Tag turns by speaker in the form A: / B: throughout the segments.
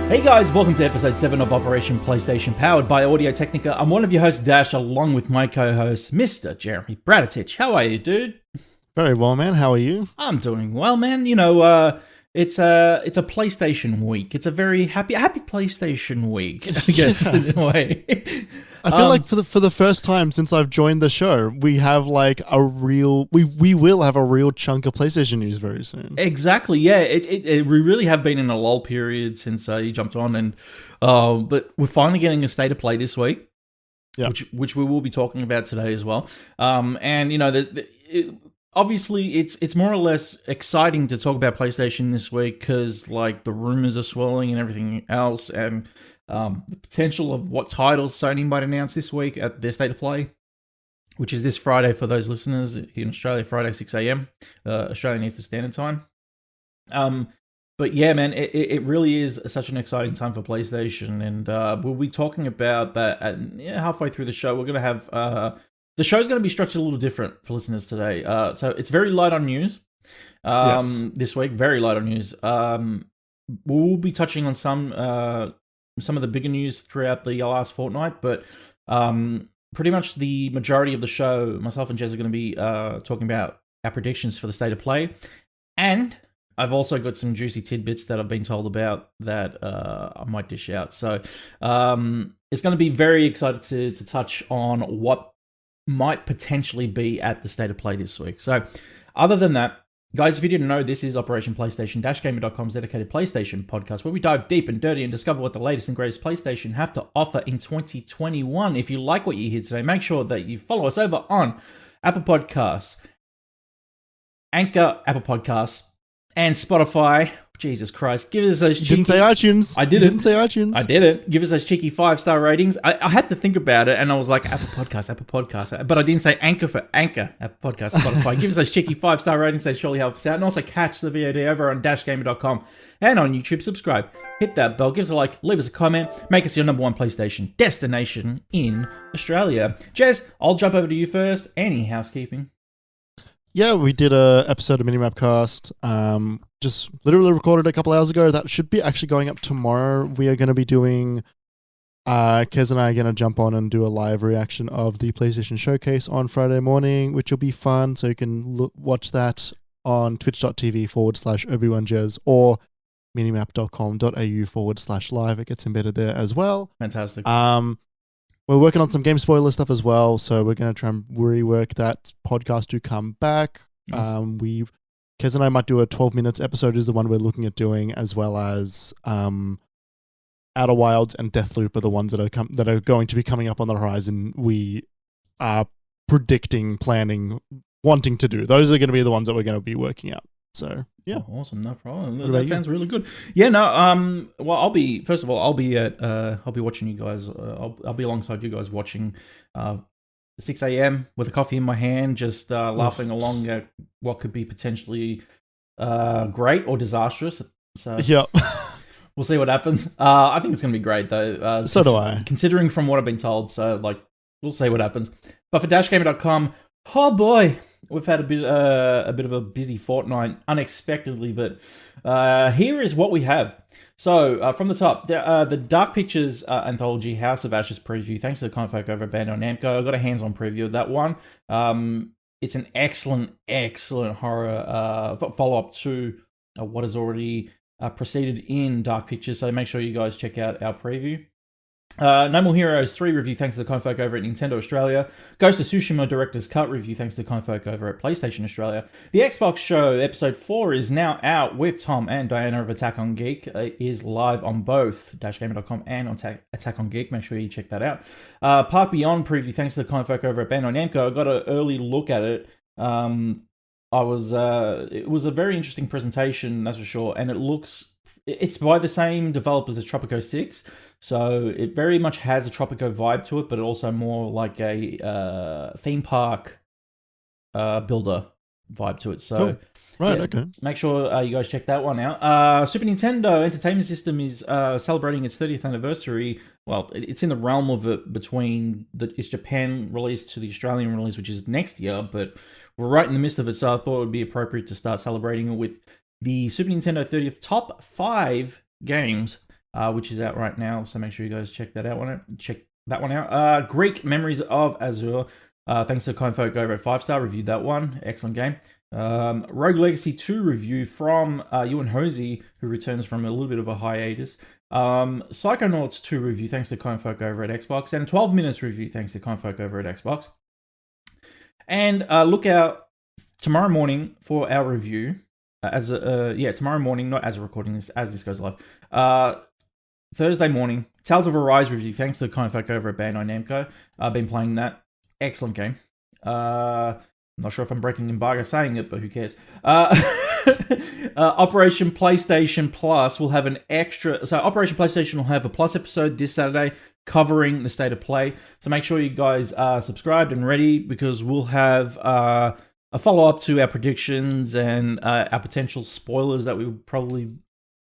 A: Hey guys, welcome to episode 7 of Operation PlayStation, powered by Audio Technica. I'm one of your hosts, Dash, along with my co-host, Mr. Jeremy Braditich. How are you, dude?
B: Very well, man. How are you?
A: I'm doing well, man. You know, it's a PlayStation week. It's a very happy PlayStation week, I guess, in a way.
B: I feel like for the first time since I've joined the show, we have like a real we will have a real chunk of PlayStation news very soon.
A: Exactly, yeah. We really have been in a lull period since you jumped on, and but we're finally getting a state of play this week, which we will be talking about today as well. And you know, obviously it's more or less exciting to talk about PlayStation this week because like the rumors are swirling and everything else, and the potential of what titles Sony might announce this week at their state of play, which is this Friday for those listeners here in Australia, Friday 6 a.m. Australian Eastern Standard Time. But yeah, man, it really is such an exciting time for PlayStation, and we'll be talking about that halfway through the show. We're going to have the show's going to be structured a little different for listeners today. So it's very light on news this week, very light on news. We'll be touching on some of the bigger news throughout the last fortnight, but pretty much the majority of the show, myself and Jez are going to be talking about our predictions for the state of play, and I've also got some juicy tidbits that I've been told about that I might dish out. So it's going to be very excited to touch on what might potentially be at the state of play this week. So other than that, guys, if you didn't know, this is Operation PlayStation-Gamer.com's dedicated PlayStation podcast, where we dive deep and dirty and discover what the latest and greatest PlayStation have to offer in 2021. If you like what you hear today, make sure that you follow us over on Apple Podcasts, Anchor, Apple Podcasts, and Spotify. Jesus Christ, give us those cheeky...
B: Didn't say iTunes.
A: I didn't
B: say iTunes.
A: I didn't. Give us those cheeky 5-star ratings. I had to think about it, and I was like, Apple Podcast. But I didn't say Anchor for Anchor. Apple Podcast, Spotify. Give us those cheeky 5-star ratings. They surely help us out. And also catch the VOD over on dashgamer.com and on YouTube. Subscribe. Hit that bell. Give us a like. Leave us a comment. Make us your number one PlayStation destination in Australia. Jez, I'll jump over to you first. Any housekeeping?
B: Yeah, we did a episode of Minimapcast. Just literally recorded a couple hours ago. That should be actually going up tomorrow. We are going to be doing... Kez and I are going to jump on and do a live reaction of the PlayStation Showcase on Friday morning, which will be fun. So you can watch that on twitch.tv/Obi-Wan-Jez or minimap.com.au/live. It gets embedded there as well.
A: Fantastic.
B: We're working on some game spoiler stuff as well, so we're going to try and rework that podcast to come back. Nice. Kez and I might do a 12 minutes episode is the one we're looking at doing, as well as Outer Wilds and Deathloop are the ones that are going to be coming up on the horizon. We are predicting, planning, wanting to do. Those are going to be the ones that we're going to be working out. So yeah,
A: awesome, no problem. That sounds really good. Yeah, no. Well, I'll be watching you guys. I'll be alongside you guys watching 6 a.m. with a coffee in my hand, just laughing along at what could be potentially great or disastrous. So
B: yeah,
A: we'll see what happens. I think it's going to be great though.
B: So do I.
A: Considering from what I've been told, so like we'll see what happens. But for dashgamer.com, oh boy, we've had a bit of a busy fortnight, unexpectedly. But here is what we have. So, from the top, the Dark Pictures anthology House of Ashes preview, thanks to the kind folk over at Bandai Namco. I got a hands-on preview of that one. It's an excellent horror follow-up to what has already preceded in Dark Pictures, so make sure you guys check out our preview. No More Heroes 3 review thanks to the kind folk over at Nintendo Australia. Ghost of Tsushima Director's Cut review thanks to the kind folk over at PlayStation Australia. The Xbox Show Episode 4 is now out with Tom and Diana of Attack on Geek. It is live on both dashgamer.com and on Attack on Geek. Make sure you check that out. Park Beyond preview thanks to the kind folk over at Bandai Namco. I got an early look at it. It was a very interesting presentation, that's for sure, and it's by the same developers as Tropico 6, so it very much has a Tropico vibe to it, but also more like a theme park builder vibe to it. So,
B: cool. Right,
A: yeah,
B: okay.
A: Make sure you guys check that one out. Super Nintendo Entertainment System is celebrating its 30th anniversary. Well, it's in the realm of it between its Japan release to the Australian release, which is next year, but we're right in the midst of it, so I thought it would be appropriate to start celebrating it with the Super Nintendo 30th top 5 games which is out right now. So make sure you guys check that out. Greek Memories of Azure. Thanks to kind folk over at 5-Star, reviewed that one. Excellent game. Rogue Legacy 2 review from Ewan Hosey, who returns from a little bit of a hiatus. Psychonauts 2 review, thanks to kind folk over at Xbox. And 12 Minutes review, thanks to kind folk over at Xbox. And look out tomorrow morning for our review. Tomorrow morning, not as a recording this, as this goes live. Thursday morning, Tales of Arise review, thanks to kind folk over at Bandai Namco. I've been playing that. Excellent game. Not sure if I'm breaking embargo saying it, but who cares? Operation PlayStation Plus will have an extra... So Operation PlayStation will have a Plus episode this Saturday covering the state of play. So make sure you guys are subscribed and ready, because we'll have a follow-up to our predictions and our potential spoilers that we will probably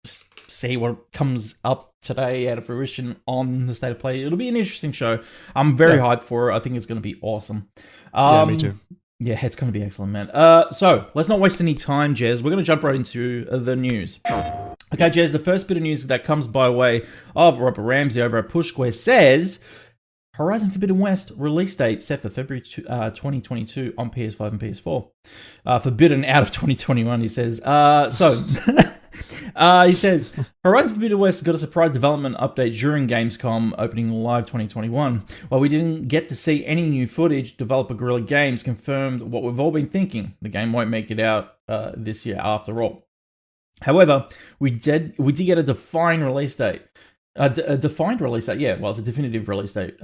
A: see what comes up today out of fruition on the state of play. It'll be an interesting show. I'm very hyped for it. I think it's going to be awesome.
B: Yeah, me too.
A: Yeah, it's going to be excellent, man. So, let's not waste any time, Jez. We're going to jump right into the news. Okay, Jez, the first bit of news that comes by way of Robert Ramsey over at Push Square says, Horizon Forbidden West release date set for February 2022 on PS5 and PS4. Forbidden out of 2021, he says. He says, Horizon Forbidden West got a surprise development update during Gamescom opening live 2021. While we didn't get to see any new footage, developer Guerrilla Games confirmed what we've all been thinking. The game won't make it out this year after all. However, we did get a defined release date. A defined release date, yeah, well, it's a definitive release date.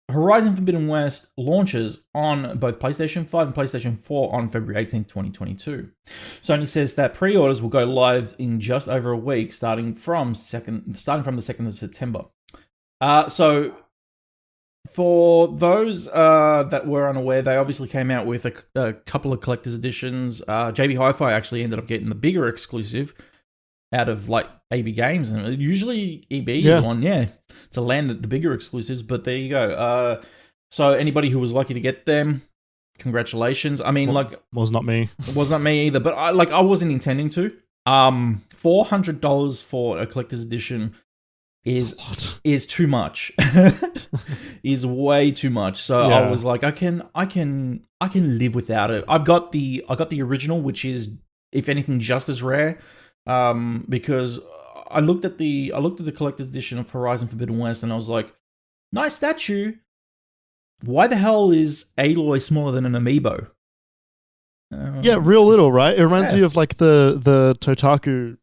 A: Horizon Forbidden West launches on both PlayStation 5 and PlayStation 4 on February 18th, 2022. Sony says that pre-orders will go live in just over a week, starting from the 2nd of September. So, for those that were unaware, they obviously came out with a couple of collector's editions. JB Hi-Fi actually ended up getting the bigger exclusive out of like EB Games, and usually EB is one, to land the bigger exclusives, but there you go. So anybody who was lucky to get them, congratulations. I mean,
B: was not me.
A: It was not me either, but I wasn't intending to. $400 for a collector's edition is too much. Is way too much. So I was like, I can live without it. I got the original, which is, if anything, just as rare. Because I looked at the collector's edition of Horizon Forbidden West, and I was like, nice statue. Why the hell is Aloy smaller than an amiibo?
B: Real little, right? It reminds me of like the Totaku.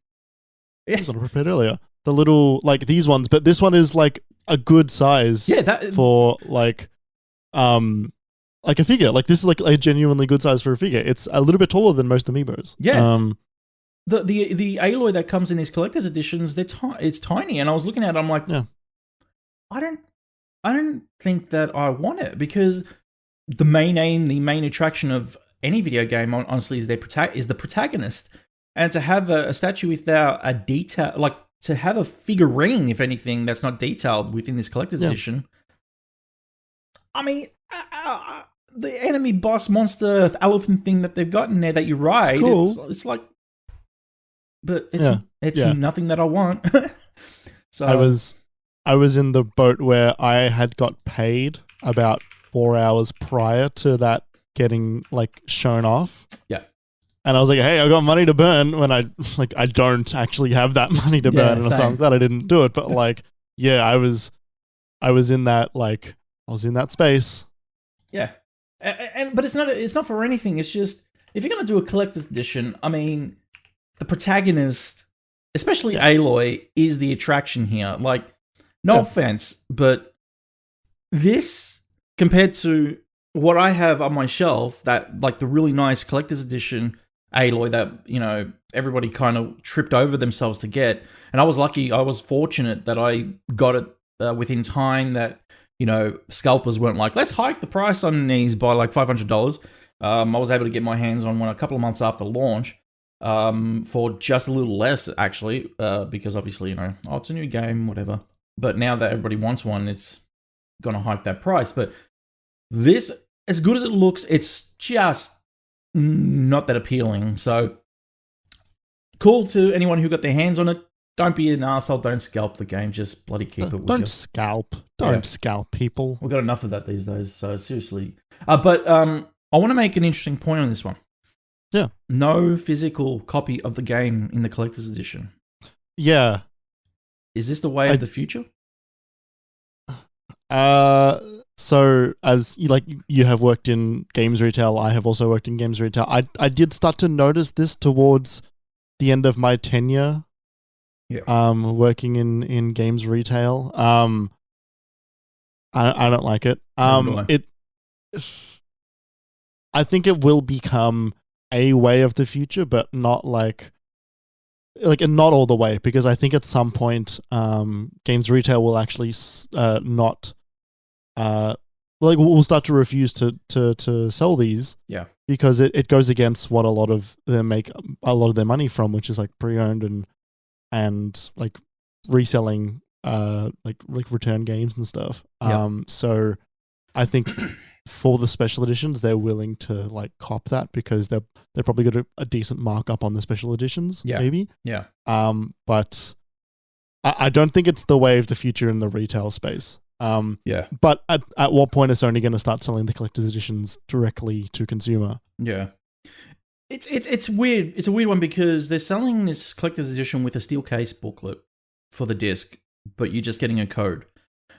B: I was prepared earlier. The little, like these ones, but this one is like a good size. For like a figure. Like this is like a genuinely good size for a figure. It's a little bit taller than most amiibos.
A: Yeah. The Aloy that comes in these collector's editions, it's tiny, and I was looking at it, I'm like, I don't think that I want it, because the main attraction of any video game, honestly, is the protagonist, and to have a statue without a detail, like to have a figurine, if anything, that's not detailed within this collector's edition. I mean, the enemy boss monster elephant thing that they've got in there that you ride, it's cool. It's like. But it's nothing that I want. So
B: I was in the boat where I had got paid about 4 hours prior to that getting like shown off.
A: Yeah.
B: And I was like, hey, I got money to burn, when I don't actually have that money to burn. And so I'm glad I didn't do it. But like, I was in that space.
A: Yeah. But it's not for anything. It's just, if you're going to do a collector's edition, I mean, the protagonist, especially Aloy, is the attraction here. Like, no offense, but this, compared to what I have on my shelf, that like the really nice collector's edition Aloy that, everybody kind of tripped over themselves to get. And I was fortunate that I got it within time, that, scalpers weren't like, let's hike the price on these by like $500. I was able to get my hands on one a couple of months after launch. For just a little less, actually, because obviously, it's a new game, whatever. But now that everybody wants one, it's gonna hike that price. But this, as good as it looks, it's just not that appealing. So, cool to anyone who got their hands on it. don't be an arsehole. Don't scalp the game. Just bloody keep it with you.
B: Don't scalp. Don't scalp people.
A: We've got enough of that these days. So seriously. But I want to make an interesting point on this one.
B: Yeah.
A: No physical copy of the game in the collector's edition.
B: Yeah.
A: Is this the way of the future?
B: So as you have worked in games retail, I have also worked in games retail. I did start to notice this towards the end of my tenure.
A: Yeah.
B: Working in games retail. I don't like it. I think it will become a way of the future, but not not all the way, because I think at some point, games retail will actually not, will start to refuse to sell these.
A: Yeah.
B: Because it goes against what a lot of them make a lot of their money from, which is like pre-owned and like reselling, like return games and stuff.
A: Yeah.
B: So I think for the special editions, they're willing to like cop that, because they're probably got a decent markup on the special editions.
A: Yeah.
B: Maybe.
A: Yeah.
B: But I don't think it's the way of the future in the retail space.
A: Yeah.
B: But at what point is Sony going to start selling the collector's editions directly to consumer?
A: Yeah. It's weird. It's a weird one, because they're selling this collector's edition with a steel case booklet for the disc, but you're just getting a code.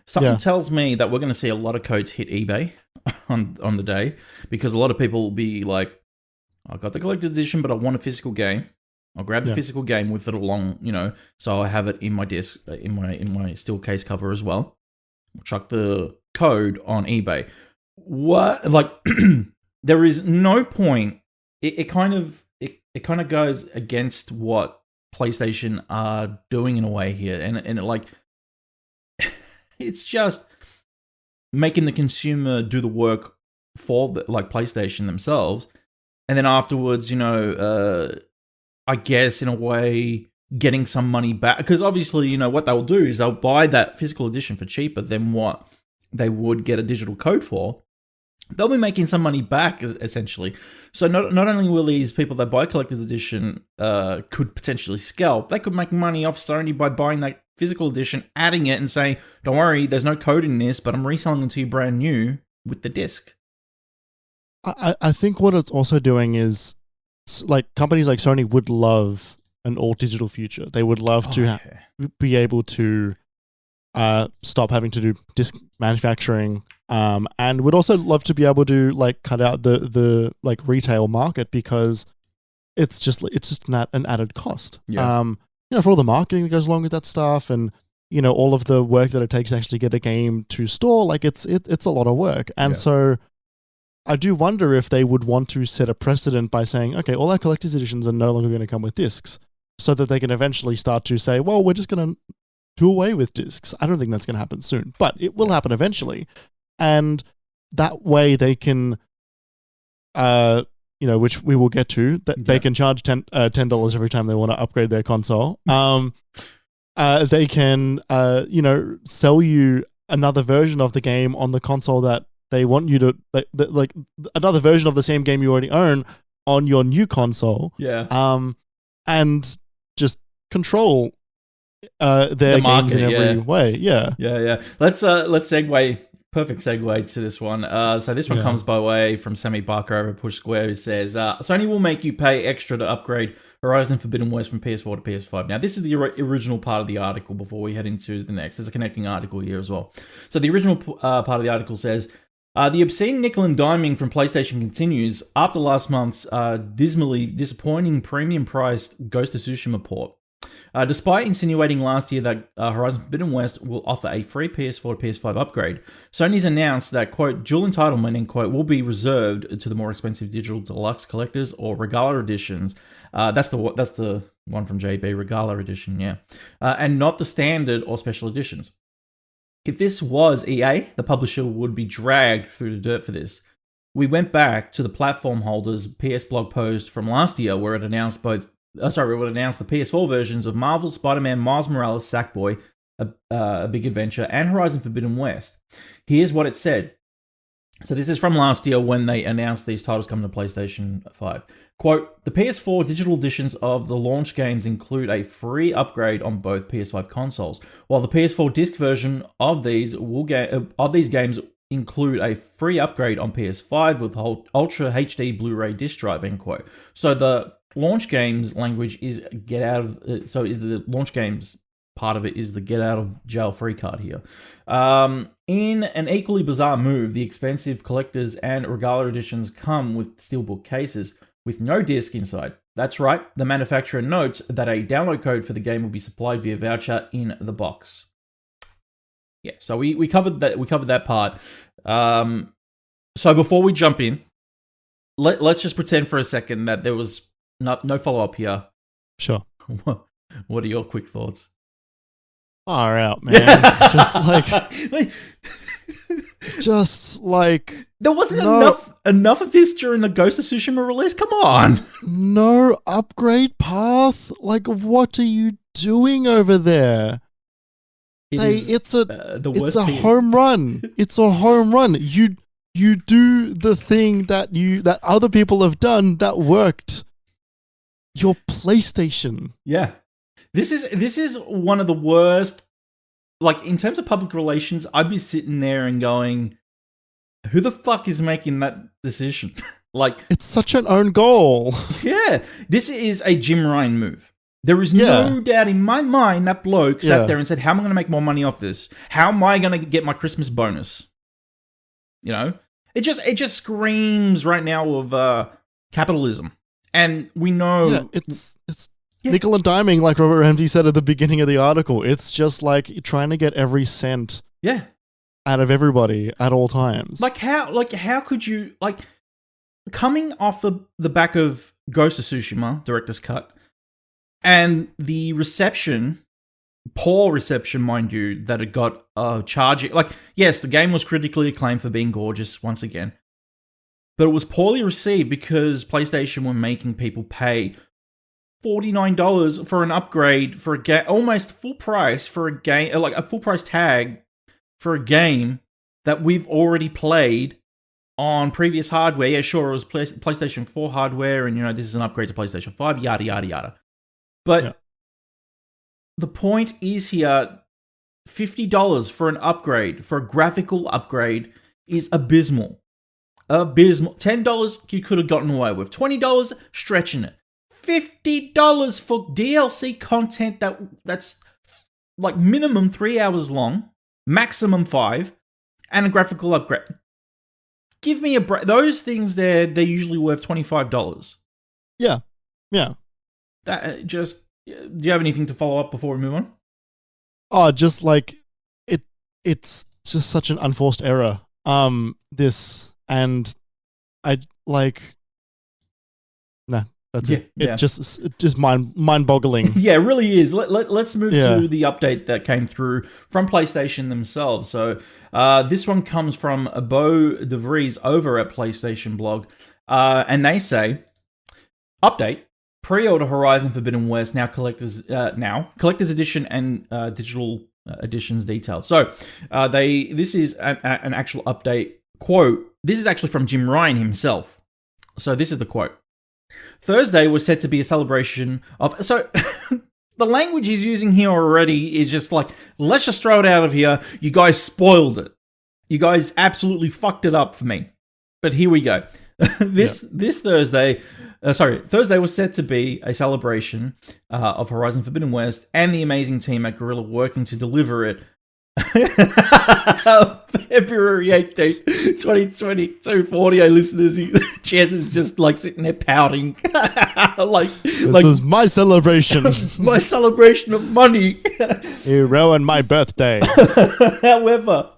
A: Something tells me that we're going to see a lot of codes hit eBay on the day, because a lot of people will be like, I got the collector's edition, but I want a physical game. I'll grab the physical game with it along, so I have it in my disc, in my steel case cover as well. I'll chuck the code on eBay. What, like, there is no point. It kind of goes against what PlayStation are doing in a way here, and it's just making the consumer do the work for PlayStation themselves, and then afterwards, I guess in a way getting some money back, because obviously, what they'll do is they'll buy that physical edition for cheaper than what they would get a digital code for. They'll be making some money back, essentially. So not only will these people that buy collector's edition could potentially scalp, they could make money off Sony by buying that physical edition, adding it, and saying, don't worry, there's no code in this, but I'm reselling it to you brand new with the disc.
B: I think what it's also doing is, like, companies like Sony would love an all-digital future. They would love to be able to stop having to do disc manufacturing, and would also love to be able to like cut out the like retail market, because it's just an added cost. For all the marketing that goes along with that stuff, and all of the work that it takes to actually get a game to store, like it's a lot of work. And so I do wonder if they would want to set a precedent by saying, okay, all our collector's editions are no longer going to come with discs, so that they can eventually start to say, well, we're just going to do away with discs. I don't think that's going to happen soon, but it will happen eventually. And that way they can, which we will get to, that they can charge $10 every time they want to upgrade their console. They can, sell you another version of the game on the console that they want you to, like another version of the same game you already own on your new console.
A: Yeah.
B: And just control their games in every way. Yeah.
A: Let's segue. Perfect segue to this one. So this one comes by way from Sammy Barker over Push Square, who says, Sony will make you pay extra to upgrade Horizon Forbidden West from PS4 to PS5. Now, this is the original part of the article before we head into the next. There's a connecting article here as well. So the original part of the article says, the obscene nickel and diming from PlayStation continues after last month's dismally disappointing premium-priced Ghost of Tsushima port. Despite insinuating last year that Horizon Forbidden West will offer a free PS4 to PS5 upgrade, Sony's announced that, quote, dual entitlement, end quote, will be reserved to the more expensive digital deluxe collectors or Regala editions. That's the one from JB, Regala edition, yeah. And not the standard or special editions. If this was EA, the publisher would be dragged through the dirt for this. We went back to the platform holders' PS blog post from last year where it announced the PS4 versions of Marvel, Spider-Man, Miles Morales, Sackboy, A Big Adventure, and Horizon Forbidden West. Here's what it said. So this is from last year when they announced these titles coming to PlayStation 5. Quote, the PS4 digital editions of the launch games include a free upgrade on both PS5 consoles, while the PS4 disc version of these games include a free upgrade on PS5 with Ultra HD Blu-ray disc drive, end quote. So the launch games language is the launch games part of it is the get out of jail free card here. In an equally bizarre move, the expensive collectors and Regala editions come with steelbook cases with no disc inside. That's right, the manufacturer notes that a download code for the game will be supplied via voucher in the box. Yeah, so we covered that part. So before we jump in, let's just pretend for a second that there was no follow-up here.
B: Sure.
A: What are your quick thoughts?
B: Far out, man. just like
A: there wasn't enough of this during the Ghost of Tsushima release. Come on,
B: no upgrade path. Like, what are you doing over there? It's a home run. It's a home run. You do the thing that other people have done that worked. Your PlayStation.
A: Yeah. This is one of the worst, like, in terms of public relations, I'd be sitting there and going, who the fuck is making that decision? Like,
B: it's such an own goal.
A: Yeah. This is a Jim Ryan move. There is no doubt in my mind that bloke sat there and said, how am I going to make more money off this? How am I going to get my Christmas bonus? You know? It just screams right now of capitalism. And we know...
B: Yeah, it's nickel and diming, like Robert Ramsey said at the beginning of the article. It's just like trying to get every cent out of everybody at all times.
A: How could you, like, coming off the back of Ghost of Tsushima, Director's Cut, and the poor reception, mind you, that it got charging. Like, yes, the game was critically acclaimed for being gorgeous once again, but it was poorly received because PlayStation were making people pay $49 for an upgrade for a game, almost full price for a game, like a full price tag for a game that we've already played on previous hardware. Yeah, sure, it was PlayStation 4 hardware, and this is an upgrade to PlayStation 5, yada, yada, yada. But the point is here, $50 for an upgrade, for a graphical upgrade, is abysmal. Abysmal. $10 you could have gotten away with. $20, stretching it. $50 for DLC content that's like minimum 3 hours long, maximum 5, and a graphical upgrade. Give me a break. Those things they're usually worth $25.
B: Yeah.
A: That just. Do you have anything to follow up before we move on?
B: Oh, just like it's just such an unforced error. This and I like. Nah. That's it. It's just mind-boggling.
A: Yeah, it really is. Let's move to the update that came through from PlayStation themselves. So this one comes from Bo DeVries over at PlayStation Blog, and they say, "Update: Pre-order Horizon Forbidden West collector's edition and digital editions detailed." So this is an actual update quote. This is actually from Jim Ryan himself. So this is the quote. Thursday was said to be a celebration of... So, the language he's using here already is just like, let's just throw it out of here. You guys spoiled it. You guys absolutely fucked it up for me. But here we go. Thursday was said to be a celebration of Horizon Forbidden West and the amazing team at Guerrilla working to deliver it. February 18th, 2022. For audio listeners, Chaz is just like sitting there pouting. This
B: was my celebration.
A: My celebration of money.
B: You ruined my birthday.
A: However,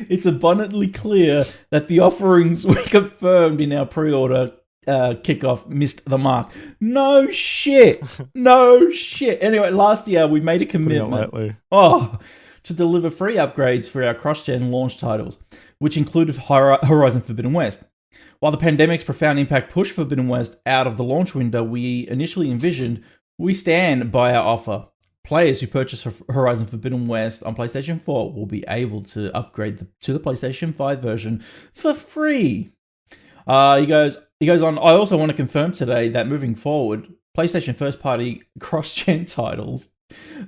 A: it's abundantly clear that the offerings we confirmed in our pre-order kickoff missed the mark. No shit. Anyway, last year we made a commitment. To deliver free upgrades for our cross-gen launch titles, which included Horizon Forbidden West. While the pandemic's profound impact pushed Forbidden West out of the launch window we initially envisioned, we stand by our offer. players who purchase Horizon Forbidden West on PlayStation 4 will be able to upgrade to the PlayStation 5 version for free. He goes on, I also want to confirm today that moving forward, PlayStation first-party cross-gen titles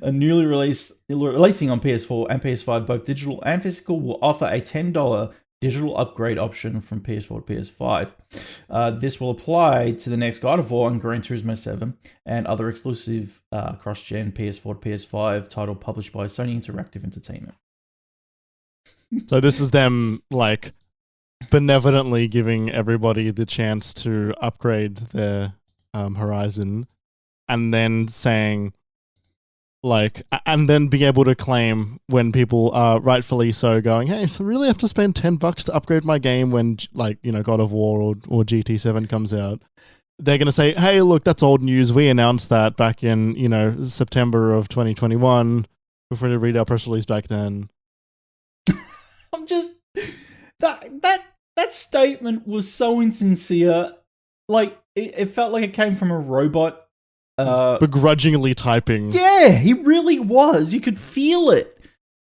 A: are newly releasing on PS4 and PS5, both digital and physical, will offer a $10 digital upgrade option from PS4 to PS5. This will apply to the next God of War and Gran Turismo 7 and other exclusive cross-gen PS4 to PS5 title published by Sony Interactive Entertainment.
B: So this is them like benevolently giving everybody the chance to upgrade their Horizon, and then saying like, and then being able to claim when people are rightfully so going, hey, so I really have to spend $10 to upgrade my game when, like, you know, God of War or GT7 comes out. They're going to say, hey, look, that's old news. We announced that back in, you know, September of 2021 before we read our press release back then.
A: I'm just, that statement was so insincere. Like, it felt like it came from a robot.
B: Begrudgingly typing.
A: Yeah, he really was. You could feel it.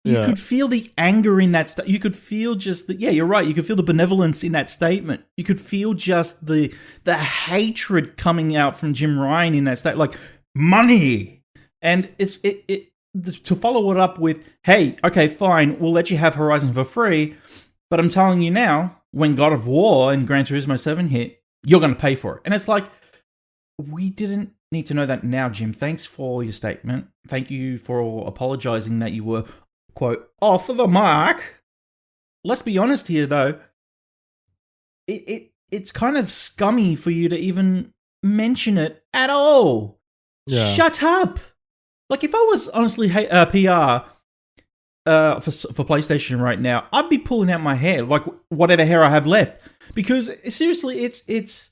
A: You could feel the anger in that you could feel just the, you're right. You could feel the benevolence in that statement. You could feel just the hatred coming out from Jim Ryan in that statement, like money. And to follow it up with, hey, okay, fine, we'll let you have Horizon for free, but I'm telling you now, when God of War and Gran Turismo 7 hit, you're going to pay for it. And it's like, we didn't need to know that now, Jim. Thanks for your statement. Thank you for apologizing that you were, quote, off the mark. Let's be honest here, though. It's kind of scummy for you to even mention it at all. Yeah. Shut up. Like, if I was honestly PR for PlayStation right now, I'd be pulling out my hair, like whatever hair I have left. Because seriously, it's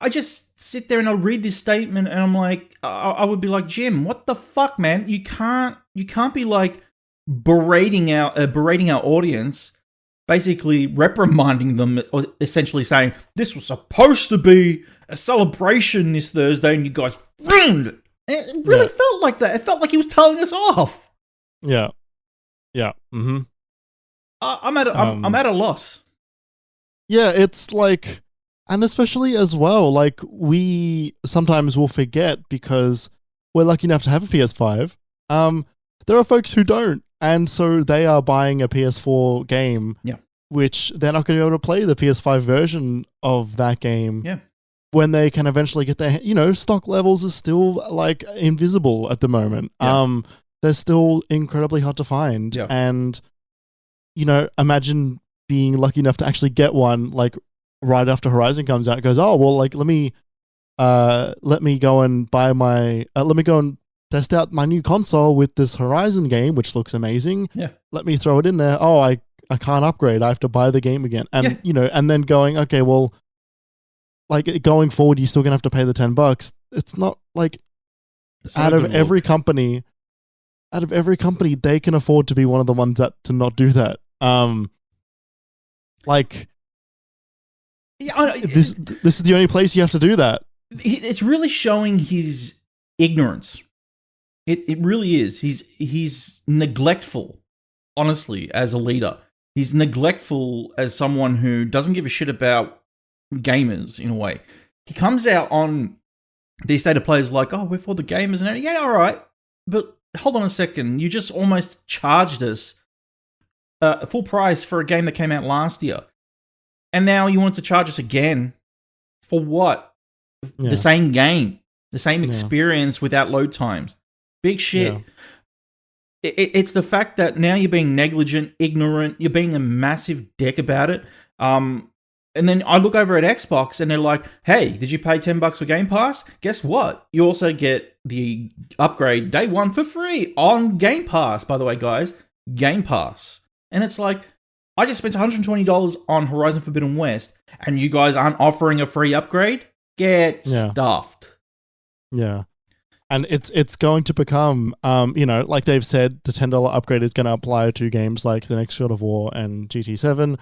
A: I just sit there and I'll read this statement and I'm like, I would be like, Jim, what the fuck, man? You can't be like berating our audience, basically reprimanding them, or essentially saying this was supposed to be a celebration this Thursday and you guys ruined it. It really felt like that. It felt like he was telling us off.
B: Yeah. Yeah. Mm-hmm.
A: I'm at a loss.
B: Yeah, it's like, and especially as well, like, we sometimes will forget because we're lucky enough to have a PS5. There are folks who don't, and so they are buying a PS4 game, which they're not going to be able to play the PS5 version of that game.
A: Yeah.
B: When they can eventually get their, you know, stock levels are still like invisible at the moment. Yeah. They're still incredibly hard to find, and you know, imagine being lucky enough to actually get one like right after Horizon comes out. It goes, oh well, like let me go and buy my let me go and test out my new console with this Horizon game, which looks amazing.
A: Yeah, let
B: me throw it in there. Oh, I can't upgrade. I have to buy the game again, and you know, and then going, okay, well, like going forward, you're still gonna have to pay the $10. It's not like out of every company, they can afford to be one of the ones that to not do that. Like, this is the only place you have to do that.
A: It's really showing his ignorance. It really is. He's neglectful, honestly, as a leader. He's neglectful as someone who doesn't give a shit about gamers, in a way. He comes out on these State of Play's like, oh, we're for the gamers and everything. Yeah, all right. But hold on a second. You just almost charged us full price for a game that came out last year. And now you want to charge us again for what? The same game, the same experience without load times. Big shit. Yeah. It's the fact that now you're being negligent, ignorant, you're being a massive dick about it. And then I look over at Xbox and they're like, hey, did you pay $10 for Game Pass? Guess what? You also get the upgrade day one for free on Game Pass, by the way, guys. Game Pass. And it's like, I just spent $120 on Horizon Forbidden West and you guys aren't offering a free upgrade? Get stuffed.
B: Yeah. And it's going to become, you know, like they've said, the $10 upgrade is going to apply to games like the next God of War and GT7.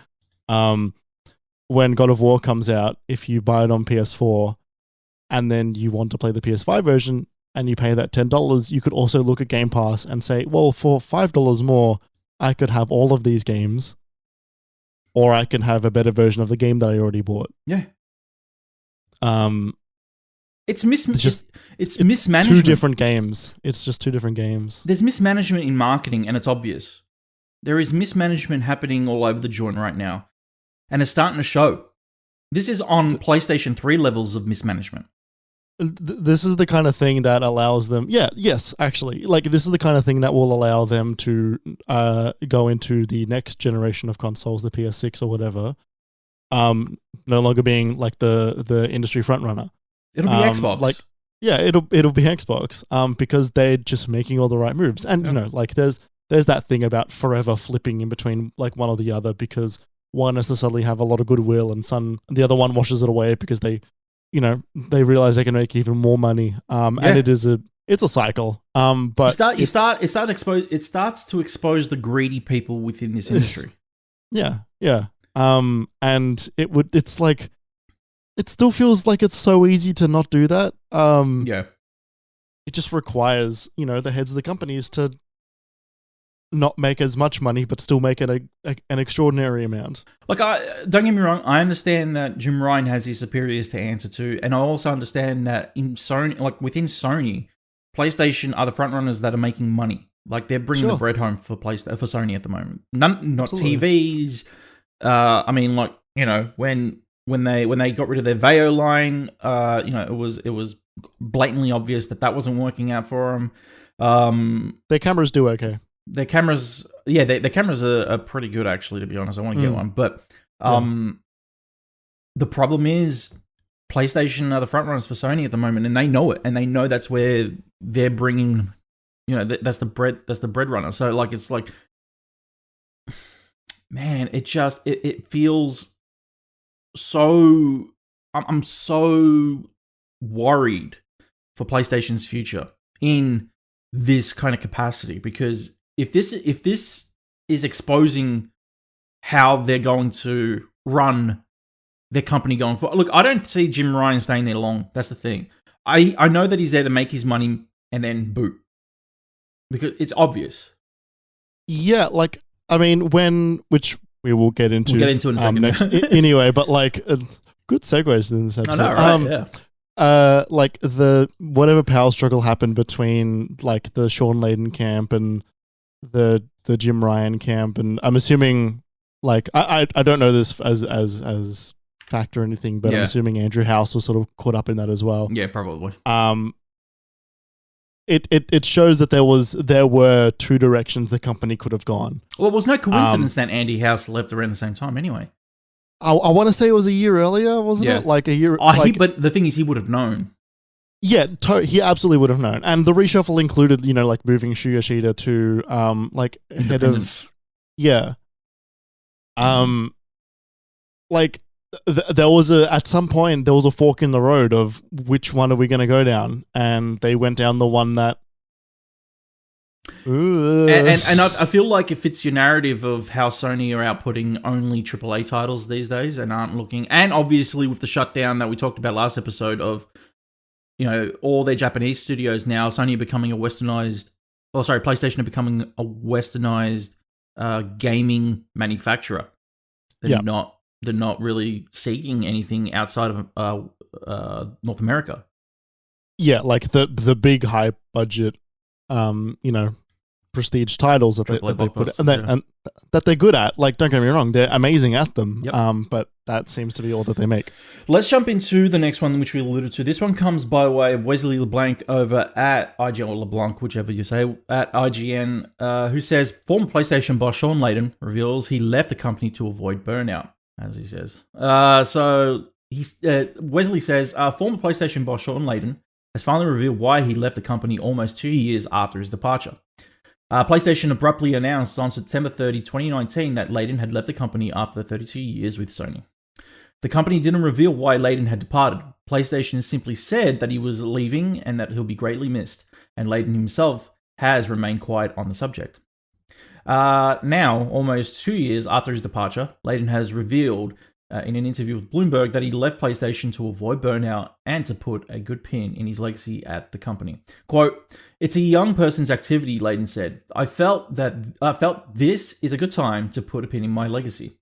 B: When God of War comes out, if you buy it on PS4 and then you want to play the PS5 version, and you pay that $10, you could also look at Game Pass and say, well, for $5 more, I could have all of these games, or I can have a better version of the game that I already bought.
A: Yeah. It's
B: it's
A: mismanagement.
B: Two different games. It's just two different games.
A: There's mismanagement in marketing, and it's obvious. There is mismanagement happening all over the joint right now, and it's starting to show. This is on PlayStation 3 levels of mismanagement.
B: This is the kind of thing that allows them... Yes, actually. Like, this is the kind of thing that will allow them to go into the next generation of consoles, the PS6 or whatever, no longer being, like, the industry frontrunner.
A: It'll be Xbox.
B: It'll be Xbox, because they're just making all the right moves. And, you know, like, there's that thing about forever flipping in between, like, one or the other, because one necessarily have a lot of goodwill and the other one washes it away because they realize they can make even more money. And it's a cycle. But it starts to expose the greedy people within this industry. Yeah. And it's like, it still feels like it's so easy to not do that. It just requires, the heads of the companies to not make as much money, but still make it an extraordinary amount. Like,
A: don't get me wrong, I understand that Jim Ryan has his superiors to answer to, and I also understand that in Sony, like within Sony, PlayStation are the frontrunners that are making money. Like, they're bringing the bread home for Sony at the moment. Not Absolutely. TVs. I mean, like, when they got rid of their Veo line, it was blatantly obvious that wasn't working out for them.
B: Their cameras do okay.
A: Their cameras, their cameras are pretty good, actually, to be honest. I want to get one. But the problem is PlayStation are the frontrunners for Sony at the moment, and they know it. And they know that's where they're bringing, that's the bread runner. So, like, it's like, man, it feels so... I'm so worried for PlayStation's future in this kind of capacity, because if this is exposing how they're going to run their company going forward. Look, I don't see Jim Ryan staying there long. That's the thing. I know that he's there to make his money and then boot, because it's obvious.
B: Yeah, like, I mean, which we will get into.
A: We'll get into in a second.
B: Next, anyway, but like, good segues in this episode.
A: I know, right?
B: Like whatever power struggle happened between like the Shawn Layden camp and the Jim Ryan camp, and I'm assuming, like, I don't know this as fact or anything, but I'm assuming Andrew House was sort of caught up in that as well.
A: Yeah, probably.
B: It shows that there were two directions the company could have gone.
A: Well, it was no coincidence that Andy House left around the same time anyway.
B: I want to say it was a year earlier, wasn't it? Like a year.
A: But the thing is, he would have known.
B: Yeah, he absolutely would have known. And the reshuffle included, like moving Shuya Shida to like head of like there was at some point there was a fork in the road of which one are we going to go down, and they went down the one that.
A: And I feel like it fits your narrative of how Sony are outputting only AAA titles these days and aren't looking, and obviously with the shutdown that we talked about last episode of, all their Japanese studios now, Sony are becoming PlayStation are becoming a westernized gaming manufacturer. They're not really seeking anything outside of North America.
B: Yeah, like the big high budget, prestige titles that they put and that they're good at. Like, don't get me wrong, they're amazing at them. Yep. But that seems to be all that they make.
A: Let's jump into the next one, which we alluded to. This one comes by way of Wesley LeBlanc over at IGN, or LeBlanc, whichever you say, at IGN, who says former PlayStation boss Shawn Layden reveals he left the company to avoid burnout, as he says. Wesley says former PlayStation boss Shawn Layden has finally revealed why he left the company almost 2 years after his departure. PlayStation abruptly announced on September 30, 2019 that Layden had left the company after 32 years with Sony. The company didn't reveal why Layden had departed. PlayStation simply said that he was leaving and that he'll be greatly missed, and Layden himself has remained quiet on the subject. Now, almost 2 years after his departure, Layden has revealed in an interview with Bloomberg that he left PlayStation to avoid burnout and to put a good pin in his legacy at the company. Quote, "It's a young person's activity," Layden said. I felt this is a good time to put a pin in my legacy."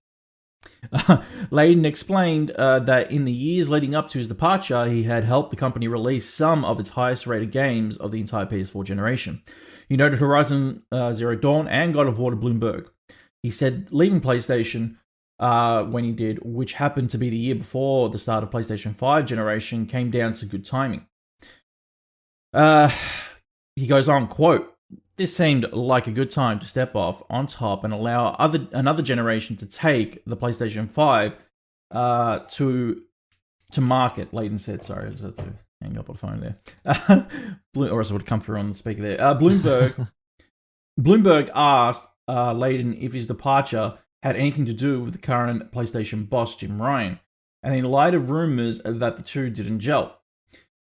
A: Layden explained that in the years leading up to his departure, he had helped the company release some of its highest rated games of the entire PS4 generation. He noted Horizon Zero Dawn and God of War to Bloomberg. He said leaving PlayStation when he did, which happened to be the year before the start of PlayStation 5 generation, came down to good timing. He goes on, quote, "This seemed like a good time to step off on top and allow another generation to take the PlayStation 5 to market," Layden said. Sorry, I just had to hang up on the phone there. Or else it would come through on the speaker there. Bloomberg asked Layden if his departure had anything to do with the current PlayStation boss, Jim Ryan, and in light of rumors that the two didn't gel.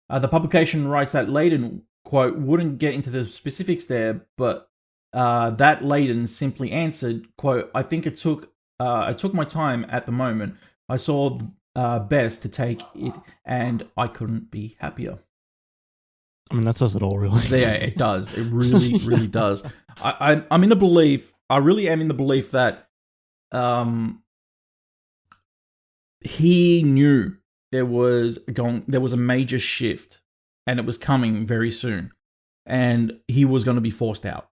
A: The publication writes that Layden, quote, "wouldn't get into the specifics there, but that Layden simply answered, quote, I think I took my time at the moment. I saw best to take it, and I couldn't be happier."
B: I mean, that says it all, really.
A: Yeah, it does. It really, really does. I'm in the belief, I really am in the belief that he knew there was a major shift, and it was coming very soon, and he was going to be forced out.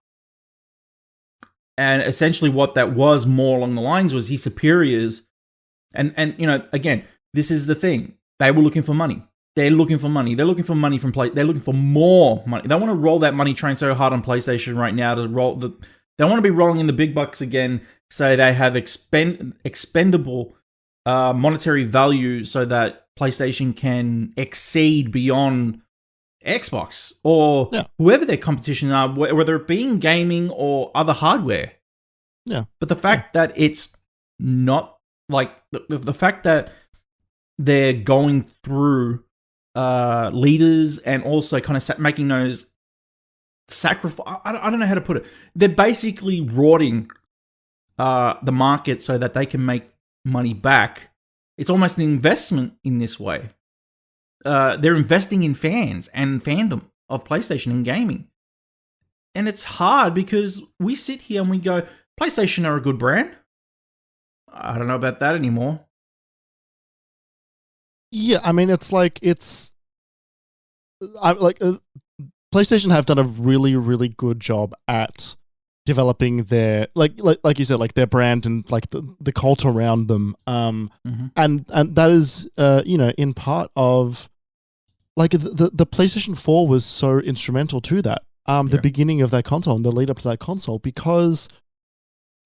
A: And essentially what that was more along the lines was his superiors, and you know, again, this is the thing. They were looking for money. They're looking for money. They're looking for money from they're looking for more money. They want to roll that money train so hard on PlayStation right now to roll they want to be rolling in the big bucks again, so they have expendable monetary value so that PlayStation can exceed beyond Xbox or whoever their competition are, whether it be in gaming or other hardware.
B: Yeah.
A: But the fact that it's not like the fact that they're going through leaders and also kind of making those sacrifice. I don't know how to put it. They're basically rotting the market so that they can make money back. It's almost an investment in this way. They're investing in fans and fandom of PlayStation and gaming. And it's hard because we sit here and we go, PlayStation are a good brand. I don't know about that anymore.
B: Yeah, I mean, PlayStation have done a really, really good job at developing their like you said, like their brand and like the cult around them. And that is in part of like the PlayStation 4 was so instrumental to that. The beginning of that console and the lead up to that console, because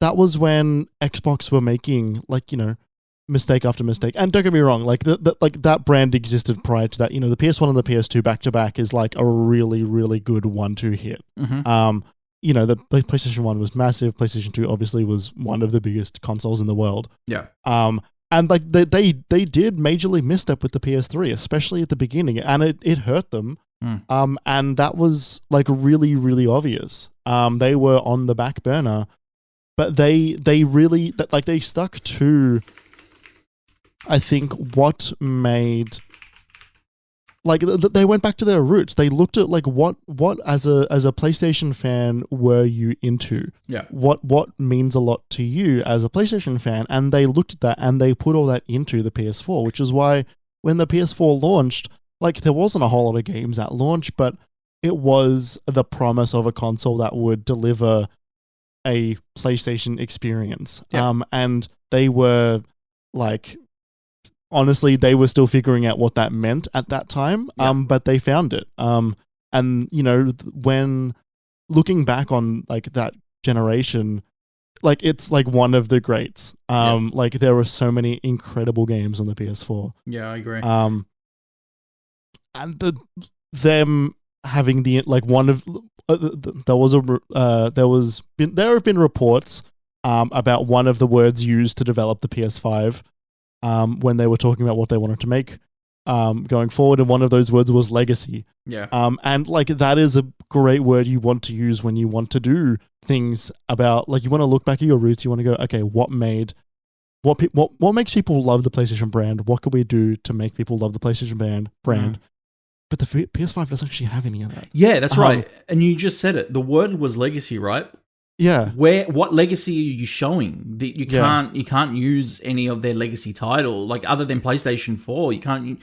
B: that was when Xbox were making mistake after mistake. And don't get me wrong, like that brand existed prior to that. You know, the PS1 and the PS2 back to back is like a really, really good 1-2 hit. The PlayStation 1 was massive. PlayStation 2 obviously was one of the biggest consoles in the world.
A: Yeah.
B: And like they did majorly misstep with the PS3, especially at the beginning, and it hurt them. And that was like really, really obvious. They were on the back burner, but they really they stuck to, I think, what made they went back to their roots. They looked at like what as a PlayStation fan were you into?
A: Yeah.
B: What means a lot to you as a PlayStation fan? And they looked at that and they put all that into the PS4, which is why when the PS4 launched, like there wasn't a whole lot of games at launch, but it was the promise of a console that would deliver a PlayStation experience.
A: Yeah.
B: And they were like, honestly, they were still figuring out what that meant at that time, but they found it. And, when looking back on, like, that generation, like, it's, like, one of the greats. Like, there were so many incredible games on the PS4.
A: Yeah, I agree.
B: And them having the, like, one of... there have been reports about one of the words used to develop the PS5 when they were talking about what they wanted to make going forward, and one of those words was legacy.
A: Yeah.
B: And like that is a great word you want to use when you want to do things about, like, you want to look back at your roots. You want to go, okay, what made what makes people love the PlayStation brand? What can we do to make people love the PlayStation brand? But the PS5 doesn't actually have any of that.
A: Yeah, that's right. And you just said it. The word was legacy, right?
B: Yeah.
A: What legacy are you showing? That you can't use any of their legacy title, like other than PlayStation 4. You can't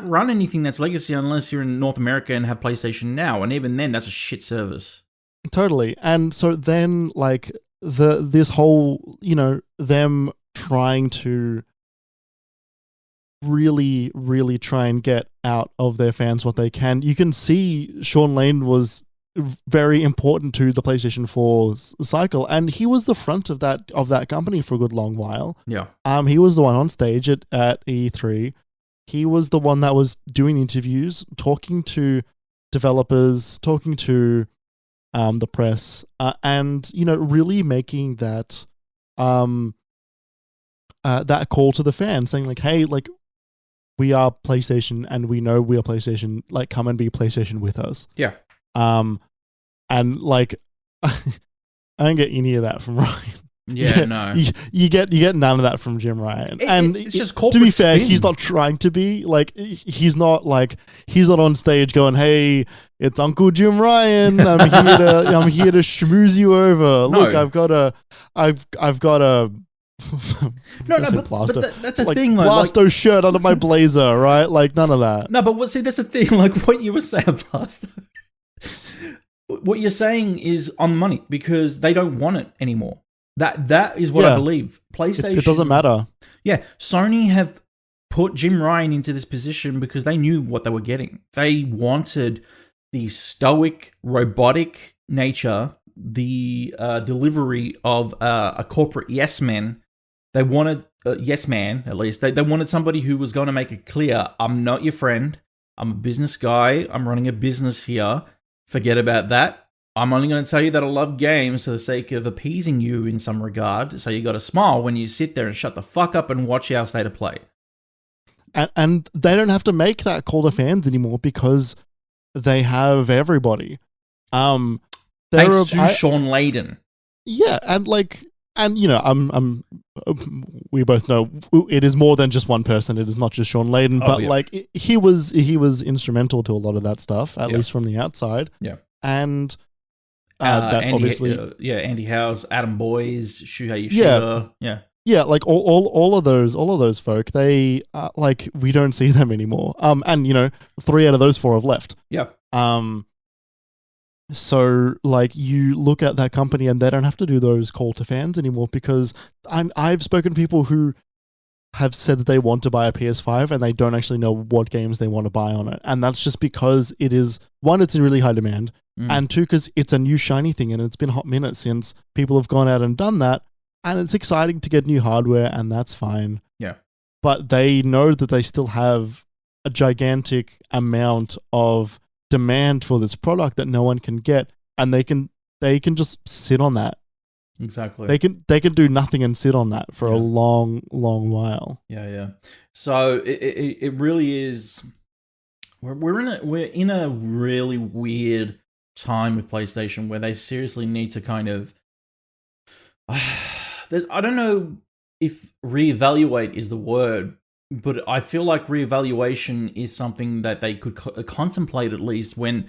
A: run anything that's legacy unless you're in North America and have PlayStation Now, and even then, that's a shit service.
B: Totally. And so then, like this whole, them trying to really, really try and get out of their fans what they can. You can see Shawn Lane was very important to the PlayStation 4 cycle, and he was the front of that company for a good long while.
A: Yeah.
B: He was the one on stage at E3. He was the one that was doing interviews, talking to developers, talking to the press, and really making that that call to the fans, saying like, "Hey, like, we are PlayStation, and we know we are PlayStation. Like, come and be PlayStation with us."
A: Yeah.
B: And like, I don't get any of that from Ryan.
A: Yeah, no.
B: You get none of that from Jim Ryan. And
A: it's just corporate
B: to be fair,
A: spin.
B: he's not trying to be. Like, he's not on stage going, "Hey, it's Uncle Jim Ryan. I'm here to schmooze you over.
A: No.
B: Look, I've got a
A: but that's a thing.
B: Blasto shirt under my blazer, right? Like, none of that.
A: No, but that's the thing. Like what you were saying, Blasto. What you're saying is on the money because they don't want it anymore. That is what I believe. PlayStation.
B: It doesn't matter.
A: Yeah, Sony have put Jim Ryan into this position because they knew what they were getting. They wanted the stoic, robotic nature, the delivery of a corporate yes man. They wanted yes man, at least. They wanted somebody who was going to make it clear, I'm not your friend. I'm a business guy. I'm running a business here. Forget about that. I'm only going to tell you that I love games for the sake of appeasing you in some regard. So you got to smile when you sit there and shut the fuck up and watch our state of play.
B: And they don't have to make that call to fans anymore because they have everybody.
A: Thanks to Shawn Layden.
B: Yeah, we both know it is more than just one person. It is not just Shawn Layden, but he was instrumental to a lot of that stuff, at least from the outside.
A: Yeah,
B: and that
A: Andy,
B: obviously,
A: Andy Howes, Adam Boyes, Shuhei Yoshida,
B: yeah, like all of those folk. They we don't see them anymore. And 3 out of those 4 have left.
A: Yeah.
B: So, like, you look at that company and they don't have to do those call to fans anymore because I've spoken to people who have said that they want to buy a PS5 and they don't actually know what games they want to buy on it. And that's just because it is, 1, it's in really high demand, and 2, because it's a new shiny thing and it's been a hot minute since people have gone out and done that. And it's exciting to get new hardware, and that's fine.
A: Yeah.
B: But they know that they still have a gigantic amount of demand for this product that no one can get, and they can just sit on that.
A: Exactly.
B: They can do nothing and sit on that for a long while.
A: Yeah. So it really is. We're in a really weird time with PlayStation where they seriously need to kind of. I don't know if reevaluate is the word, but I feel like reevaluation is something that they could contemplate at least when